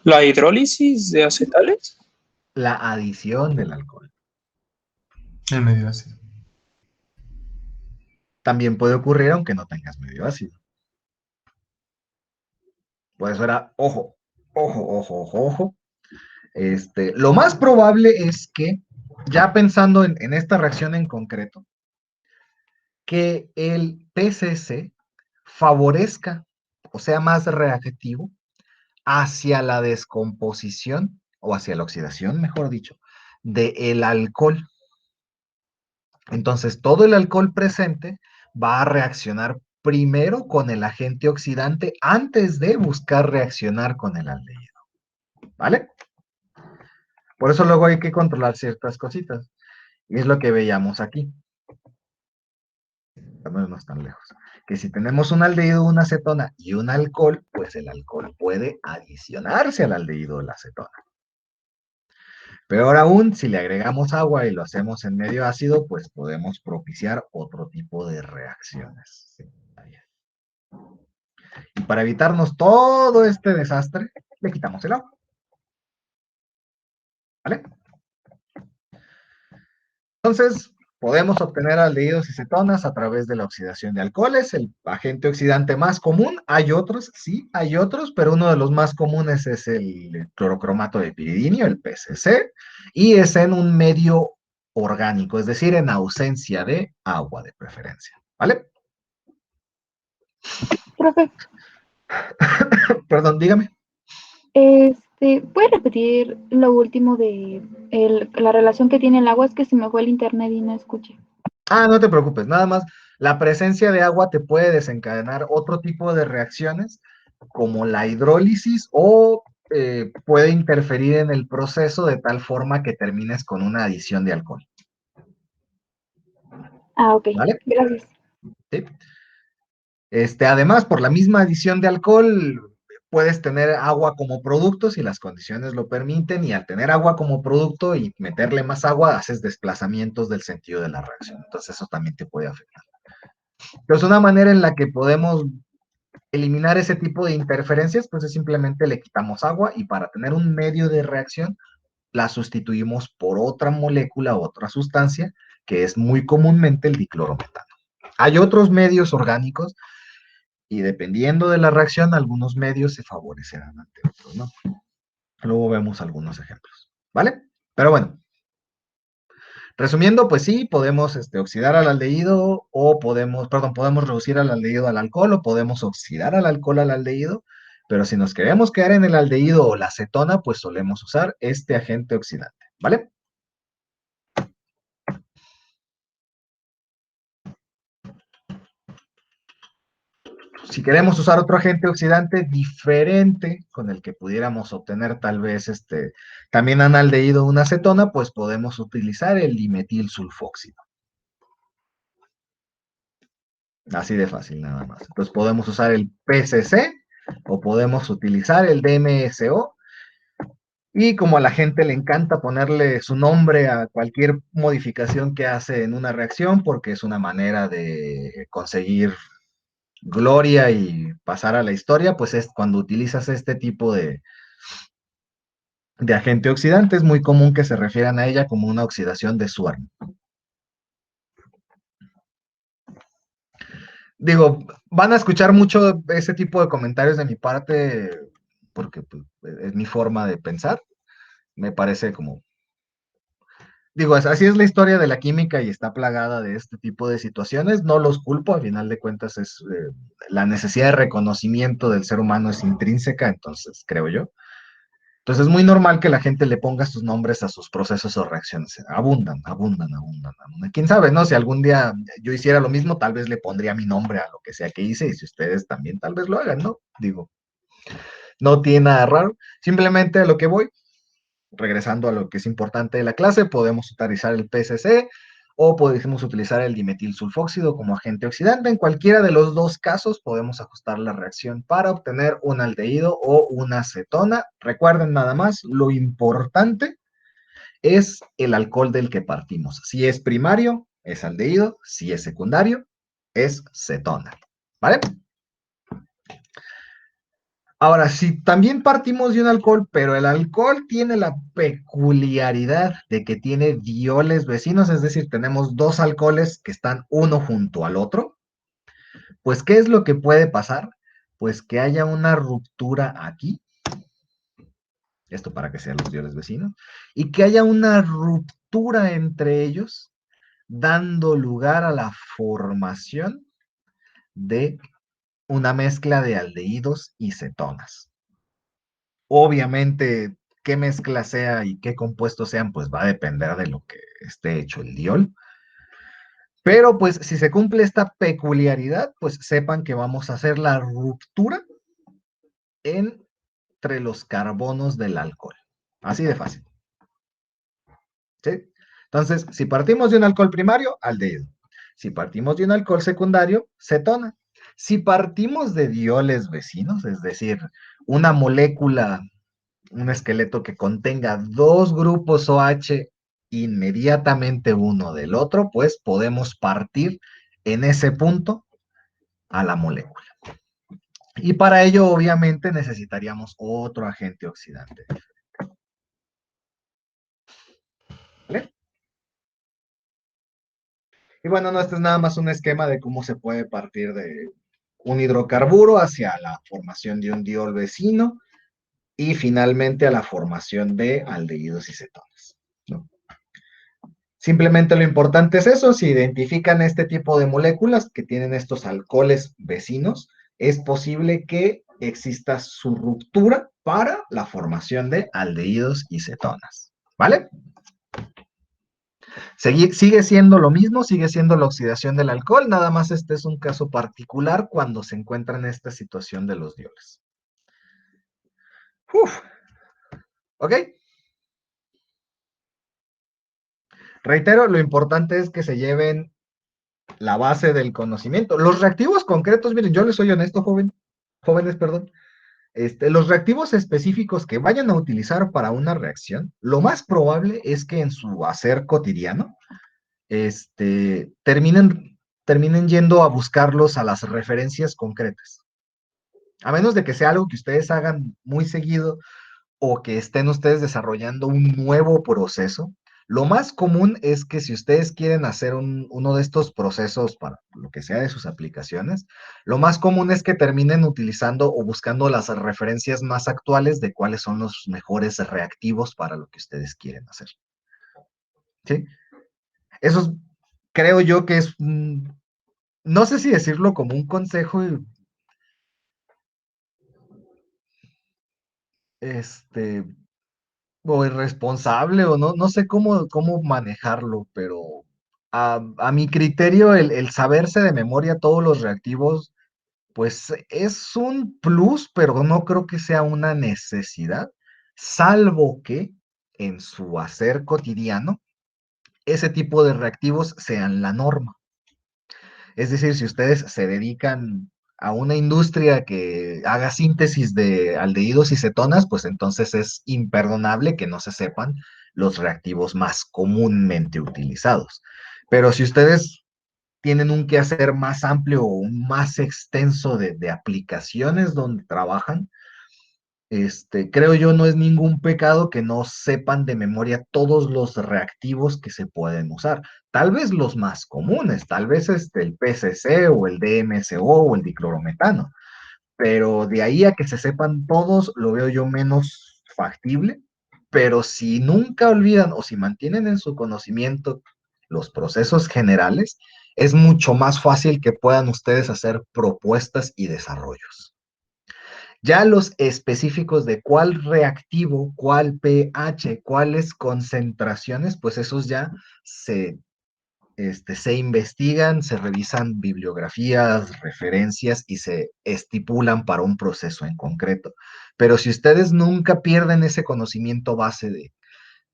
La hidrólisis de acetales. La adición del alcohol. En medio ácido. También puede ocurrir aunque no tengas medio ácido. Por eso era, ojo, ojo, ojo, ojo, ojo. Lo más probable es que, ya pensando en esta reacción en concreto, que el PCC favorezca o sea más reactivo hacia la descomposición o hacia la oxidación, mejor dicho, del alcohol. Entonces, todo el alcohol presente va a reaccionar primero con el agente oxidante antes de buscar reaccionar con el aldehído. ¿Vale? Por eso luego hay que controlar ciertas cositas. Y es lo que veíamos aquí. No están lejos. Que si tenemos un aldehído, una acetona y un alcohol, pues el alcohol puede adicionarse al aldehído de la acetona. Peor aún, si le agregamos agua y lo hacemos en medio ácido, pues podemos propiciar otro tipo de reacciones. Sí, y para evitarnos todo este desastre, le quitamos el agua. ¿Vale? Entonces, podemos obtener aldehídos y cetonas a través de la oxidación de alcoholes, el agente oxidante más común. Hay otros, sí, hay otros, pero uno de los más comunes es el clorocromato de piridinio, el PCC, y es en un medio orgánico, es decir, en ausencia de agua de preferencia. ¿Vale? Profe, Perdón, dígame. ¿puede repetir lo último de la relación que tiene el agua? Es que se me fue el internet y no escuché. No te preocupes, nada más. La presencia de agua te puede desencadenar otro tipo de reacciones, como la hidrólisis, o puede interferir en el proceso de tal forma que termines con una adición de alcohol. Ah, ok. ¿Vale? Gracias. ¿Sí? Además, por la misma adición de alcohol, puedes tener agua como producto si las condiciones lo permiten, y al tener agua como producto y meterle más agua, haces desplazamientos del sentido de la reacción. Entonces, eso también te puede afectar. Entonces, una manera en la que podemos eliminar ese tipo de interferencias, pues es simplemente le quitamos agua y para tener un medio de reacción, la sustituimos por otra molécula, otra sustancia, que es muy comúnmente el diclorometano. Hay otros medios orgánicos y dependiendo de la reacción, algunos medios se favorecerán ante otros, ¿no? Luego vemos algunos ejemplos, ¿vale? Pero bueno, resumiendo, pues sí, podemos oxidar al aldehído o podemos reducir al aldehído al alcohol o podemos oxidar al alcohol al aldehído, pero si nos queremos quedar en el aldehído o la acetona, pues solemos usar este agente oxidante, ¿vale? Si queremos usar otro agente oxidante diferente con el que pudiéramos obtener tal vez también analdehído o una acetona, pues podemos utilizar el dimetil sulfóxido. Así de fácil nada más. Entonces podemos usar el PCC o podemos utilizar el DMSO. Y como a la gente le encanta ponerle su nombre a cualquier modificación que hace en una reacción, porque es una manera de conseguir gloria y pasar a la historia, pues es cuando utilizas este tipo de agente oxidante, es muy común que se refieran a ella como una oxidación de Swern. Digo, van a escuchar mucho ese tipo de comentarios de mi parte, porque pues, es mi forma de pensar. Me parece como... Digo, así es la historia de la química y está plagada de este tipo de situaciones. No los culpo, al final de cuentas es la necesidad de reconocimiento del ser humano es intrínseca, entonces creo yo. Entonces es muy normal que la gente le ponga sus nombres a sus procesos o reacciones. Abundan, abundan, abundan, abundan. ¿Quién sabe, no? Si algún día yo hiciera lo mismo, tal vez le pondría mi nombre a lo que sea que hice y si ustedes también tal vez lo hagan, ¿no? Digo, no tiene nada raro. Simplemente a lo que voy, regresando a lo que es importante de la clase, podemos utilizar el PCC o podemos utilizar el dimetil sulfóxido como agente oxidante. En cualquiera de los dos casos podemos ajustar la reacción para obtener un aldehído o una acetona. Recuerden nada más, lo importante es el alcohol del que partimos. Si es primario, es aldehído. Si es secundario, es cetona. ¿Vale? Ahora, si también partimos de un alcohol, pero el alcohol tiene la peculiaridad de que tiene dioles vecinos, es decir, tenemos dos alcoholes que están uno junto al otro, pues ¿qué es lo que puede pasar? Pues que haya una ruptura aquí, esto para que sean los dioles vecinos, y que haya una ruptura entre ellos, dando lugar a la formación de una mezcla de aldehídos y cetonas. Obviamente, qué mezcla sea y qué compuestos sean, pues va a depender de lo que esté hecho el diol. Pero pues si se cumple esta peculiaridad, pues sepan que vamos a hacer la ruptura entre los carbonos del alcohol. Así de fácil. ¿Sí? Entonces, si partimos de un alcohol primario, aldehído. Si partimos de un alcohol secundario, cetona. Si partimos de dioles vecinos, es decir, una molécula, un esqueleto que contenga dos grupos OH inmediatamente uno del otro, pues podemos partir en ese punto a la molécula. Y para ello, obviamente, necesitaríamos otro agente oxidante. ¿Vale? Y bueno, no, este es nada más un esquema de cómo se puede partir de un hidrocarburo hacia la formación de un diol vecino y finalmente a la formación de aldehídos y cetonas, ¿no? Simplemente lo importante es eso, si identifican este tipo de moléculas que tienen estos alcoholes vecinos, es posible que exista su ruptura para la formación de aldehídos y cetonas, ¿vale? Sigue siendo lo mismo, sigue siendo la oxidación del alcohol, nada más este es un caso particular cuando se encuentra en esta situación de los dioles. Uf. ¿Ok? Reitero, lo importante es que se lleven la base del conocimiento. Los reactivos concretos, miren, yo les soy honesto, jóvenes, perdón. Los reactivos específicos que vayan a utilizar para una reacción, lo más probable es que en su hacer cotidiano, terminen yendo a buscarlos a las referencias concretas. A menos de que sea algo que ustedes hagan muy seguido o que estén ustedes desarrollando un nuevo proceso, lo más común es que si ustedes quieren hacer uno de estos procesos para lo que sea de sus aplicaciones, lo más común es que terminen utilizando o buscando las referencias más actuales de cuáles son los mejores reactivos para lo que ustedes quieren hacer. ¿Sí? Eso creo yo que es, no sé si decirlo como un consejo, o irresponsable, o no sé cómo manejarlo, pero a mi criterio, el saberse de memoria todos los reactivos, pues es un plus, pero no creo que sea una necesidad, salvo que en su hacer cotidiano, ese tipo de reactivos sean la norma. Es decir, si ustedes se dedican a una industria que haga síntesis de aldehídos y cetonas, pues entonces es imperdonable que no se sepan los reactivos más comúnmente utilizados. Pero si ustedes tienen un quehacer más amplio o un más extenso de aplicaciones donde trabajan, creo yo no es ningún pecado que no sepan de memoria todos los reactivos que se pueden usar. Tal vez los más comunes, tal vez el PCC o el DMSO o el diclorometano, pero de ahí a que se sepan todos lo veo yo menos factible. Pero si nunca olvidan o si mantienen en su conocimiento los procesos generales, es mucho más fácil que puedan ustedes hacer propuestas y desarrollos. Ya los específicos de cuál reactivo, cuál pH, cuáles concentraciones, pues esos ya se investigan, se revisan bibliografías, referencias y se estipulan para un proceso en concreto. Pero si ustedes nunca pierden ese conocimiento base de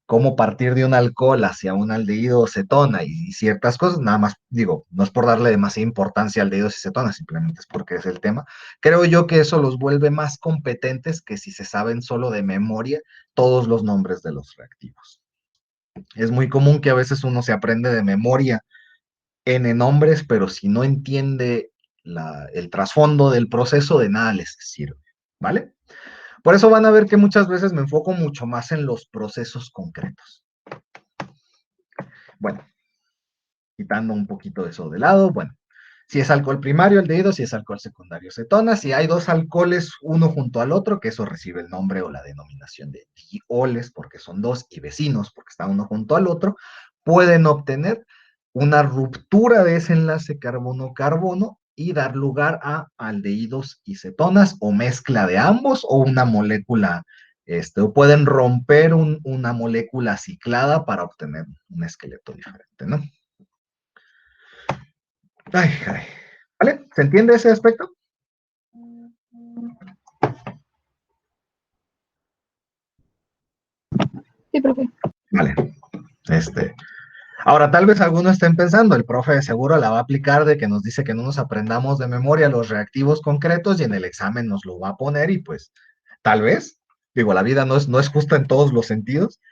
cómo partir de un alcohol hacia un aldehído o cetona y ciertas cosas, nada más digo, no es por darle demasiada importancia a aldehídos y cetonas, simplemente es porque es el tema. Creo yo que eso los vuelve más competentes que si se saben solo de memoria todos los nombres de los reactivos. Es muy común que a veces uno se aprende de memoria N nombres, pero si no entiende el trasfondo del proceso, de nada les sirve, ¿vale? Por eso van a ver que muchas veces me enfoco mucho más en los procesos concretos. Bueno, quitando un poquito eso de lado, bueno, si es alcohol primario, aldehído, si es alcohol secundario, cetona, si hay dos alcoholes uno junto al otro, que eso recibe el nombre o la denominación de dioles, porque son dos, y vecinos, porque está uno junto al otro, pueden obtener una ruptura de ese enlace carbono-carbono y dar lugar a aldehídos y cetonas, o mezcla de ambos, o una molécula, o pueden romper una molécula ciclada para obtener un esqueleto diferente, ¿no? Ay, ay. ¿Vale? ¿Se entiende ese aspecto? Sí, profe. Vale. Ahora, tal vez algunos estén pensando, el profe de seguro la va a aplicar de que nos dice que no nos aprendamos de memoria los reactivos concretos y en el examen nos lo va a poner y pues, tal vez, digo, la vida no es justa en todos los sentidos,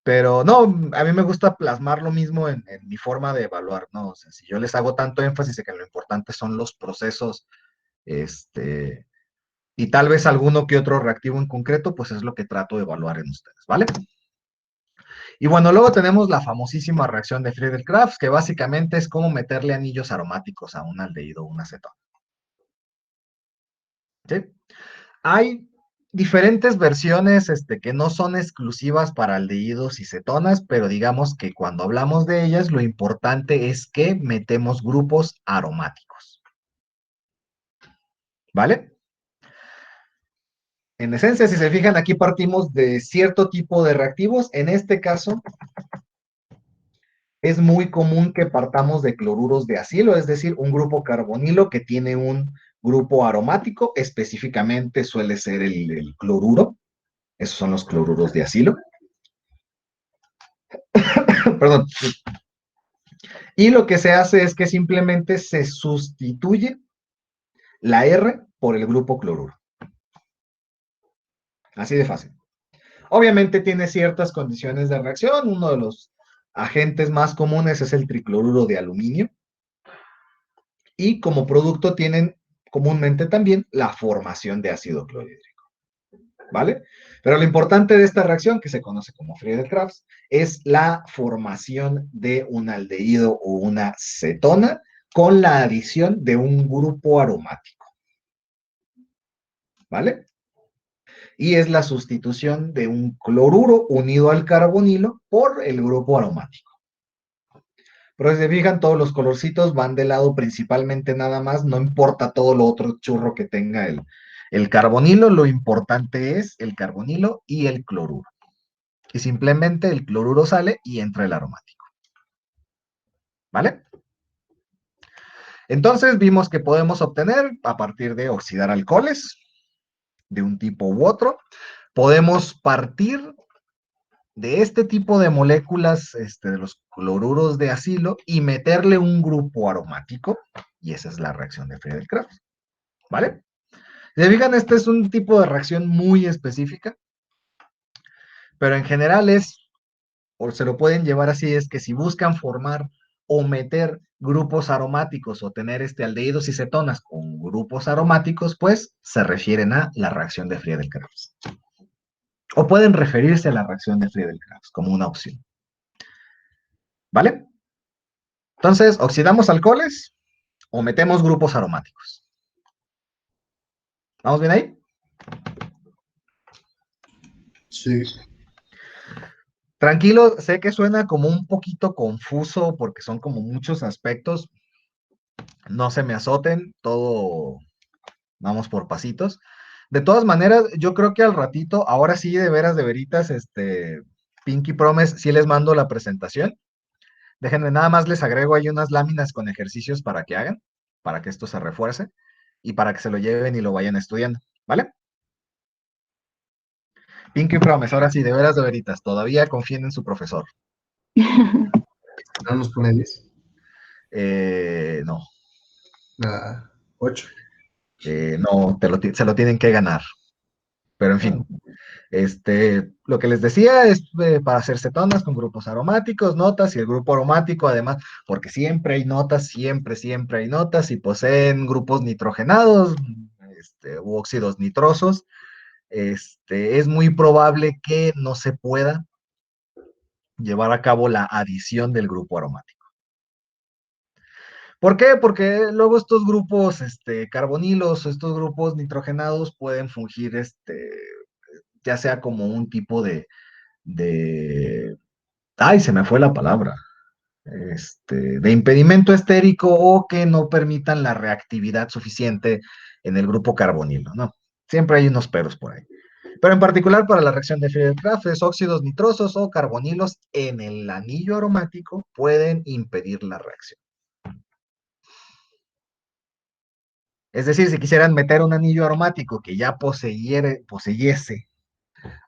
pero no, a mí me gusta plasmar lo mismo en mi forma de evaluar, ¿no? O sea, si yo les hago tanto énfasis de que lo importante son los procesos, y tal vez alguno que otro reactivo en concreto, pues es lo que trato de evaluar en ustedes, ¿vale? Y bueno, luego tenemos la famosísima reacción de Friedel-Crafts, que básicamente es cómo meterle anillos aromáticos a un aldehído o un acetona. ¿Sí? Hay diferentes versiones que no son exclusivas para aldehídos y cetonas, pero digamos que cuando hablamos de ellas, lo importante es que metemos grupos aromáticos. ¿Vale? En esencia, si se fijan, aquí partimos de cierto tipo de reactivos. En este caso, es muy común que partamos de cloruros de acilo, es decir, un grupo carbonilo que tiene un grupo aromático, específicamente suele ser el cloruro. Esos son los cloruros de acilo. Perdón. Y lo que se hace es que simplemente se sustituye la R por el grupo cloruro. Así de fácil. Obviamente tiene ciertas condiciones de reacción. Uno de los agentes más comunes es el tricloruro de aluminio. Y como producto tienen comúnmente también la formación de ácido clorhídrico. ¿Vale? Pero lo importante de esta reacción, que se conoce como Friedel-Crafts, es la formación de un aldehído o una cetona con la adición de un grupo aromático. ¿Vale? Y es la sustitución de un cloruro unido al carbonilo por el grupo aromático. Pero si se fijan, todos los colorcitos van del lado principalmente nada más, no importa todo lo otro churro que tenga el carbonilo, lo importante es el carbonilo y el cloruro. Y simplemente el cloruro sale y entra el aromático. ¿Vale? Entonces vimos que podemos obtener, a partir de oxidar alcoholes, de un tipo u otro, podemos partir de este tipo de moléculas, de los cloruros de acilo, y meterle un grupo aromático, y esa es la reacción de Friedel-Crafts. ¿Vale? Si se fijan, este es un tipo de reacción muy específica, pero en general o se lo pueden llevar así, es que si buscan formar o meter grupos aromáticos o tener aldehídos y cetonas con grupos aromáticos, pues se refieren a la reacción de Friedel-Crafts. O pueden referirse a la reacción de Friedel-Crafts como una opción. ¿Vale? Entonces, oxidamos alcoholes o metemos grupos aromáticos. ¿Vamos bien ahí? Sí. Tranquilo, sé que suena como un poquito confuso porque son como muchos aspectos. No se me azoten, todo vamos por pasitos. De todas maneras, yo creo que al ratito, ahora sí, de veras, de veritas, Pinky Promise, sí les mando la presentación. Déjenme, nada más les agrego ahí unas láminas con ejercicios para que hagan, para que esto se refuerce y para que se lo lleven y lo vayan estudiando, ¿vale? Pinky Promise, ahora sí, de veras, de veritas, todavía confíen en su profesor. ¿No nos pone 10? No, 8. no, se lo tienen que ganar. Pero en fin, lo que les decía es para hacer cetonas con grupos aromáticos, notas, y el grupo aromático además, porque siempre hay notas, siempre hay notas, y poseen grupos nitrogenados, u óxidos nitrosos, es muy probable que no se pueda llevar a cabo la adición del grupo aromático. ¿Por qué? Porque luego estos grupos carbonilos o estos grupos nitrogenados pueden fungir ya sea como un tipo ay, se me fue la palabra, de impedimento estérico, o que no permitan la reactividad suficiente en el grupo carbonilo, ¿no? Siempre hay unos peros por ahí. Pero en particular para la reacción de Friedel-Crafts, óxidos nitrosos o carbonilos en el anillo aromático pueden impedir la reacción. Es decir, si quisieran meter un anillo aromático que ya poseyese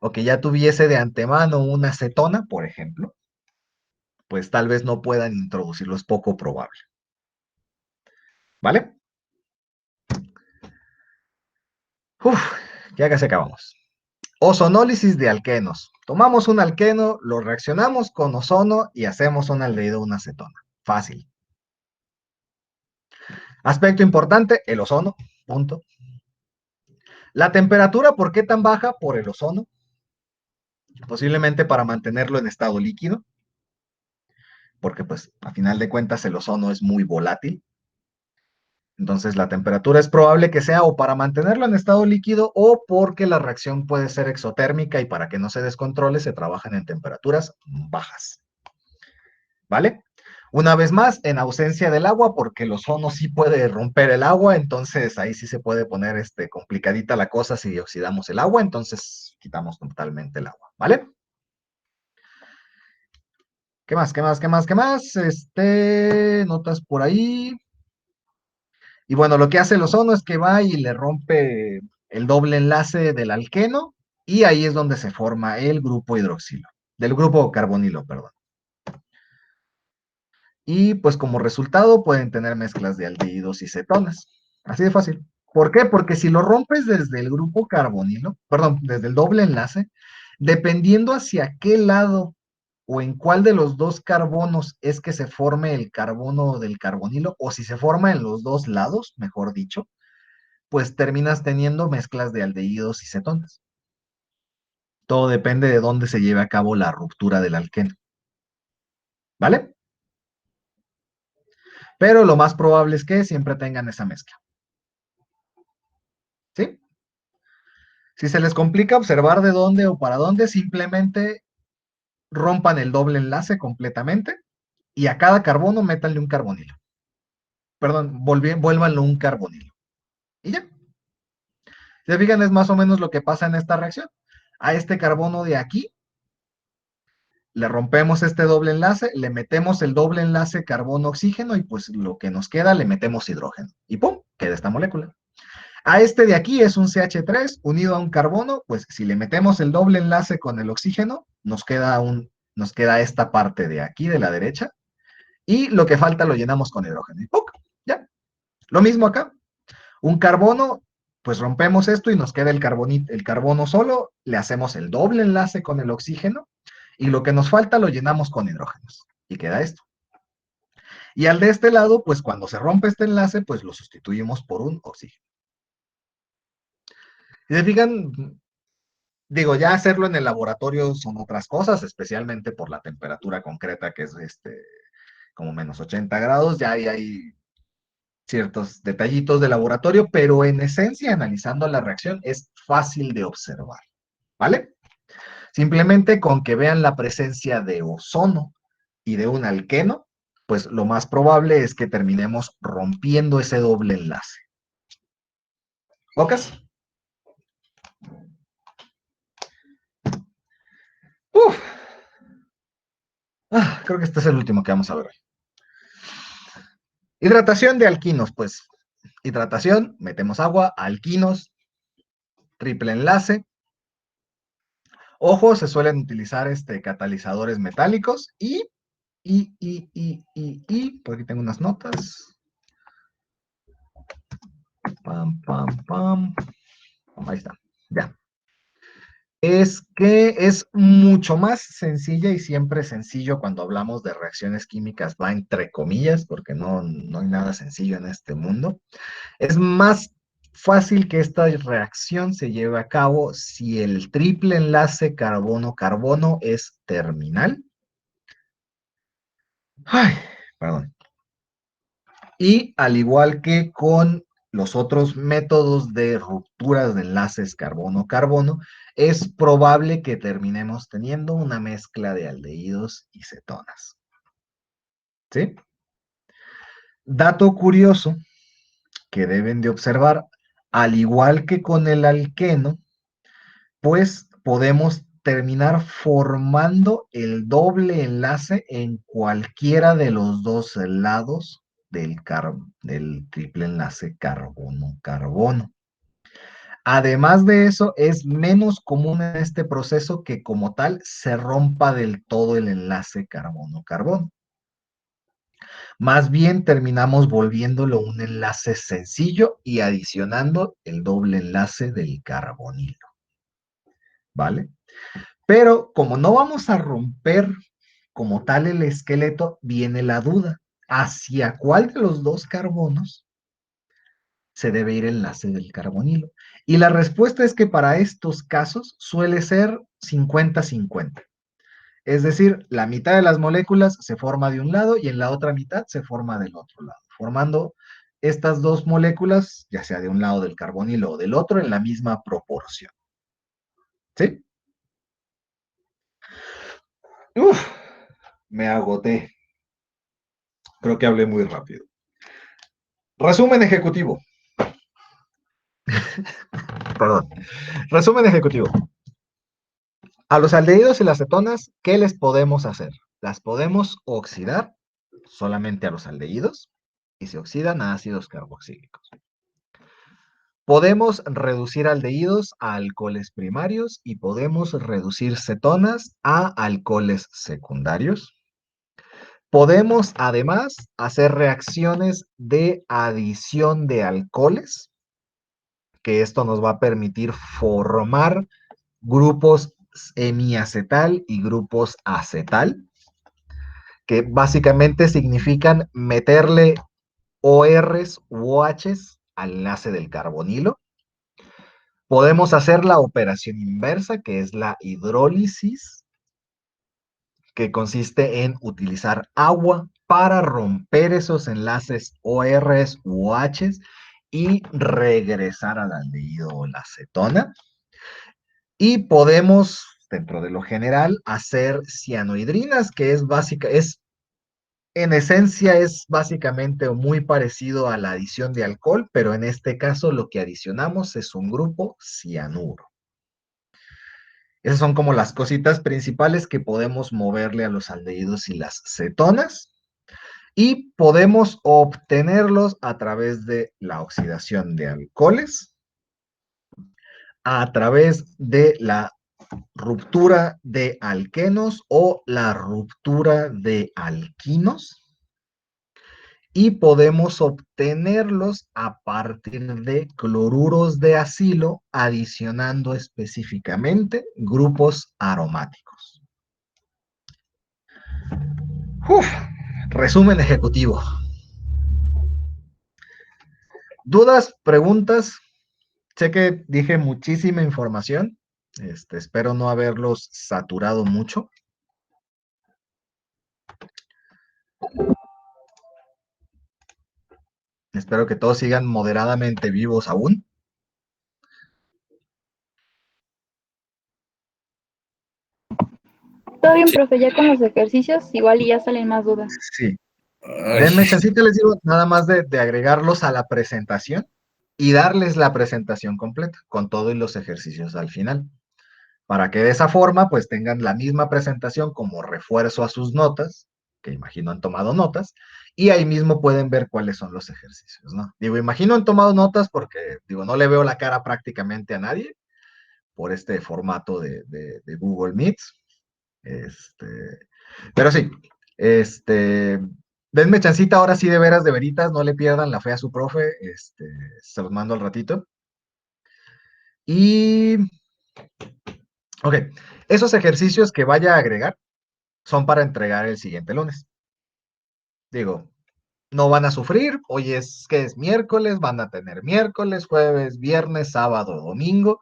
o que ya tuviese de antemano una acetona, por ejemplo, pues tal vez no puedan introducirlo, es poco probable. ¿Vale? Ya casi acabamos. Ozonólisis de alquenos. Tomamos un alqueno, lo reaccionamos con ozono y hacemos un aldehído, una acetona. Fácil. Aspecto importante, el ozono. Punto. La temperatura, ¿por qué tan baja? Por el ozono. Posiblemente para mantenerlo en estado líquido, porque pues a final de cuentas el ozono es muy volátil. Entonces la temperatura es probable que sea o para mantenerlo en estado líquido o porque la reacción puede ser exotérmica y para que no se descontrole se trabajan en temperaturas bajas. ¿Vale? Una vez más, en ausencia del agua, porque el ozono sí puede romper el agua, entonces ahí sí se puede poner complicadita la cosa si oxidamos el agua, entonces quitamos totalmente el agua, ¿vale? ¿Qué más? Notas por ahí. Y bueno, lo que hace el ozono es que va y le rompe el doble enlace del alqueno, y ahí es donde se forma el grupo hidroxilo, del grupo carbonilo, perdón. y pues como resultado pueden tener mezclas de aldehídos y cetonas. Así de fácil. ¿Por qué? Porque si lo rompes desde el grupo carbonilo, perdón, desde el doble enlace, dependiendo hacia qué lado o en cuál de los dos carbonos es que se forme el carbono del carbonilo, o si se forma en los dos lados, mejor dicho, pues terminas teniendo mezclas de aldehídos y cetonas. Todo depende de dónde se lleve a cabo la ruptura del alqueno. ¿Vale? Pero lo más probable es que siempre tengan esa mezcla. ¿Sí? Si se les complica observar de dónde o para dónde, simplemente rompan el doble enlace completamente y a cada carbono métanle un carbonilo. Perdón, vuélvanlo un carbonilo. Y ya. Si se fijan, es más o menos lo que pasa en esta reacción. A este carbono de aquí, le rompemos este doble enlace, le metemos el doble enlace carbono-oxígeno y pues lo que nos queda le metemos hidrógeno. Y ¡pum! Queda esta molécula. A este de aquí es un CH3 unido a un carbono, pues si le metemos el doble enlace con el oxígeno, nos queda esta parte de aquí, de la derecha, y lo que falta lo llenamos con hidrógeno. Y ¡pum! Ya. Lo mismo acá. Un carbono, pues rompemos esto y nos queda el carbono solo, le hacemos el doble enlace con el oxígeno, y lo que nos falta lo llenamos con hidrógenos. Y queda esto. Y al de este lado, pues cuando se rompe este enlace, pues lo sustituimos por un oxígeno. Si se fijan, digo, ya hacerlo en el laboratorio son otras cosas, especialmente por la temperatura concreta que es como menos 80 grados, ya hay ciertos detallitos de laboratorio, pero en esencia, analizando la reacción, es fácil de observar, ¿vale? Simplemente con que vean la presencia de ozono y de un alqueno, pues lo más probable es que terminemos rompiendo ese doble enlace. ¿Ocas? Uf. Creo que este es el último que vamos a ver hoy. Hidratación de alquinos, pues. Hidratación, metemos agua, alquinos, triple enlace. Ojo, se suelen utilizar catalizadores metálicos y, por aquí tengo unas notas. Pam, pam, pam. Ahí está, ya. Es que es mucho más sencilla y siempre sencillo cuando hablamos de reacciones químicas, va entre comillas, porque no hay nada sencillo en este mundo. Es más fácil que esta reacción se lleve a cabo si el triple enlace carbono-carbono es terminal. Ay, perdón. Y al igual que con los otros métodos de rupturas de enlaces carbono-carbono, es probable que terminemos teniendo una mezcla de aldehídos y cetonas. ¿Sí? Dato curioso que deben de observar, al igual que con el alqueno, pues podemos terminar formando el doble enlace en cualquiera de los dos lados del triple enlace carbono-carbono. Además de eso, es menos común en este proceso que como tal se rompa del todo el enlace carbono-carbono. Más bien terminamos volviéndolo un enlace sencillo y adicionando el doble enlace del carbonilo. ¿Vale? Pero como no vamos a romper como tal el esqueleto, viene la duda. ¿Hacia cuál de los dos carbonos se debe ir el enlace del carbonilo? Y la respuesta es que para estos casos suele ser 50-50. Es decir, la mitad de las moléculas se forma de un lado y en la otra mitad se forma del otro lado, formando estas dos moléculas, ya sea de un lado del carbonilo o del otro, en la misma proporción. ¿Sí? Uf, me agoté. Creo que hablé muy rápido. Resumen ejecutivo. Perdón. Resumen ejecutivo. A los aldehídos y las cetonas, ¿qué les podemos hacer? Las podemos oxidar solamente a los aldehídos y se oxidan a ácidos carboxílicos. Podemos reducir aldehídos a alcoholes primarios y podemos reducir cetonas a alcoholes secundarios. Podemos además hacer reacciones de adición de alcoholes, que esto nos va a permitir formar grupos hemiacetal y grupos acetal, que básicamente significan meterle ORs u OHs al enlace del carbonilo. Podemos hacer la operación inversa, que es la hidrólisis, que consiste en utilizar agua para romper esos enlaces ORs u OHs y regresar al aldehído o la acetona. Y podemos, dentro de lo general, hacer cianohidrinas, que es básica, en esencia es básicamente muy parecido a la adición de alcohol, pero en este caso lo que adicionamos es un grupo cianuro. Esas son como las cositas principales que podemos moverle a los aldehídos y las cetonas. Y podemos obtenerlos a través de la oxidación de alcoholes, a través de la ruptura de alquenos o la ruptura de alquinos. Y podemos obtenerlos a partir de cloruros de acilo, adicionando específicamente grupos aromáticos. Uf, resumen ejecutivo. ¿Dudas, preguntas? Sé que dije muchísima información. Espero no haberlos saturado mucho. Espero que todos sigan moderadamente vivos aún. Todo bien, profe, ya con los ejercicios igual y ya salen más dudas. Sí. Ay, Denme chancita, les digo, nada más de agregarlos a la presentación y darles la presentación completa con todo y los ejercicios al final. Para que de esa forma, pues tengan la misma presentación como refuerzo a sus notas, que imagino han tomado notas, y ahí mismo pueden ver cuáles son los ejercicios, ¿no? Digo, imagino han tomado notas porque, digo, no le veo la cara prácticamente a nadie por este formato de Google Meets. Pero sí, denme chancita ahora sí de veras, de veritas, no le pierdan la fe a su profe, se los mando al ratito. Y, ok, esos ejercicios que vaya a agregar son para entregar el siguiente lunes. Digo, no van a sufrir, hoy es que es miércoles, van a tener miércoles, jueves, viernes, sábado, domingo,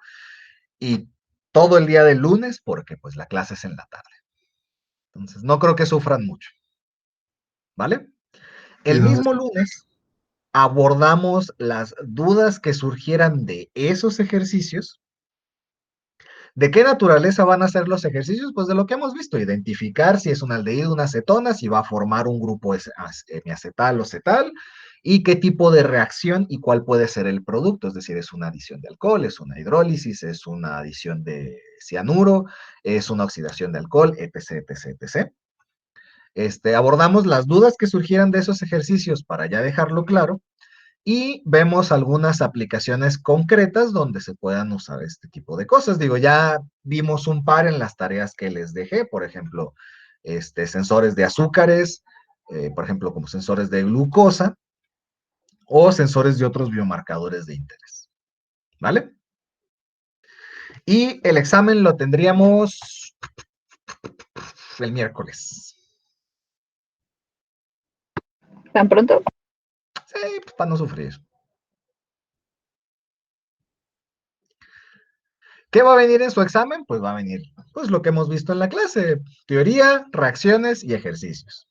y todo el día del lunes, porque pues la clase es en la tarde. Entonces, no creo que sufran mucho. ¿Vale? El mismo lunes abordamos las dudas que surgieran de esos ejercicios. ¿De qué naturaleza van a ser los ejercicios? Pues de lo que hemos visto, identificar si es un aldehído, una acetona, si va a formar un grupo hemiacetal o cetal, y qué tipo de reacción y cuál puede ser el producto, es decir, es una adición de alcohol, es una hidrólisis, es una adición de cianuro, es una oxidación de alcohol, etc., etc., etc. Abordamos las dudas que surgieran de esos ejercicios para ya dejarlo claro, y vemos algunas aplicaciones concretas donde se puedan usar este tipo de cosas. Digo, ya vimos un par en las tareas que les dejé, por ejemplo, sensores de azúcares, por ejemplo, como sensores de glucosa, o sensores de otros biomarcadores de interés. ¿Vale? Y el examen lo tendríamos el miércoles. ¿Tan pronto? Sí, pues para no sufrir. ¿Qué va a venir en su examen? Pues va a venir, pues lo que hemos visto en la clase, teoría, reacciones y ejercicios.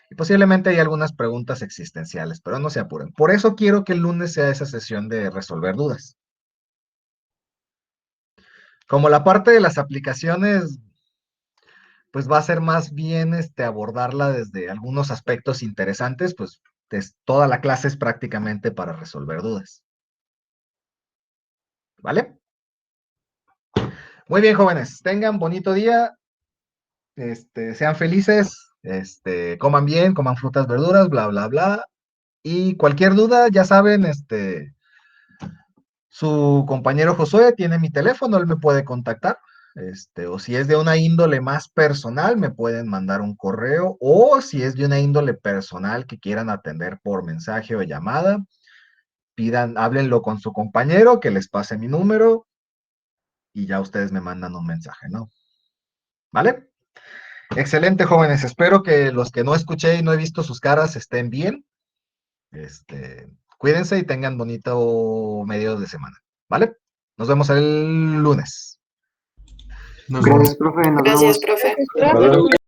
Y posiblemente hay algunas preguntas existenciales, pero no se apuren. Por eso quiero que el lunes sea esa sesión de resolver dudas. Como la parte de las aplicaciones, pues va a ser más bien abordarla desde algunos aspectos interesantes, pues toda la clase es prácticamente para resolver dudas. ¿Vale? Muy bien, jóvenes. Tengan bonito día. Sean felices. Coman bien, coman frutas, verduras, bla, bla, bla. Y cualquier duda, ya saben, su compañero Josué tiene mi teléfono, él me puede contactar. o si es de una índole más personal, me pueden mandar un correo, o si es de una índole personal que quieran atender por mensaje o llamada, háblenlo con su compañero, que les pase mi número, y ya ustedes me mandan un mensaje, ¿no? ¿Vale? Excelente, jóvenes. Espero que los que no escuché y no he visto sus caras estén bien. Cuídense y tengan bonito medio de semana, ¿vale? Nos vemos el lunes. Nos vemos. Gracias, profe. Nos Gracias, vemos. profe. Gracias.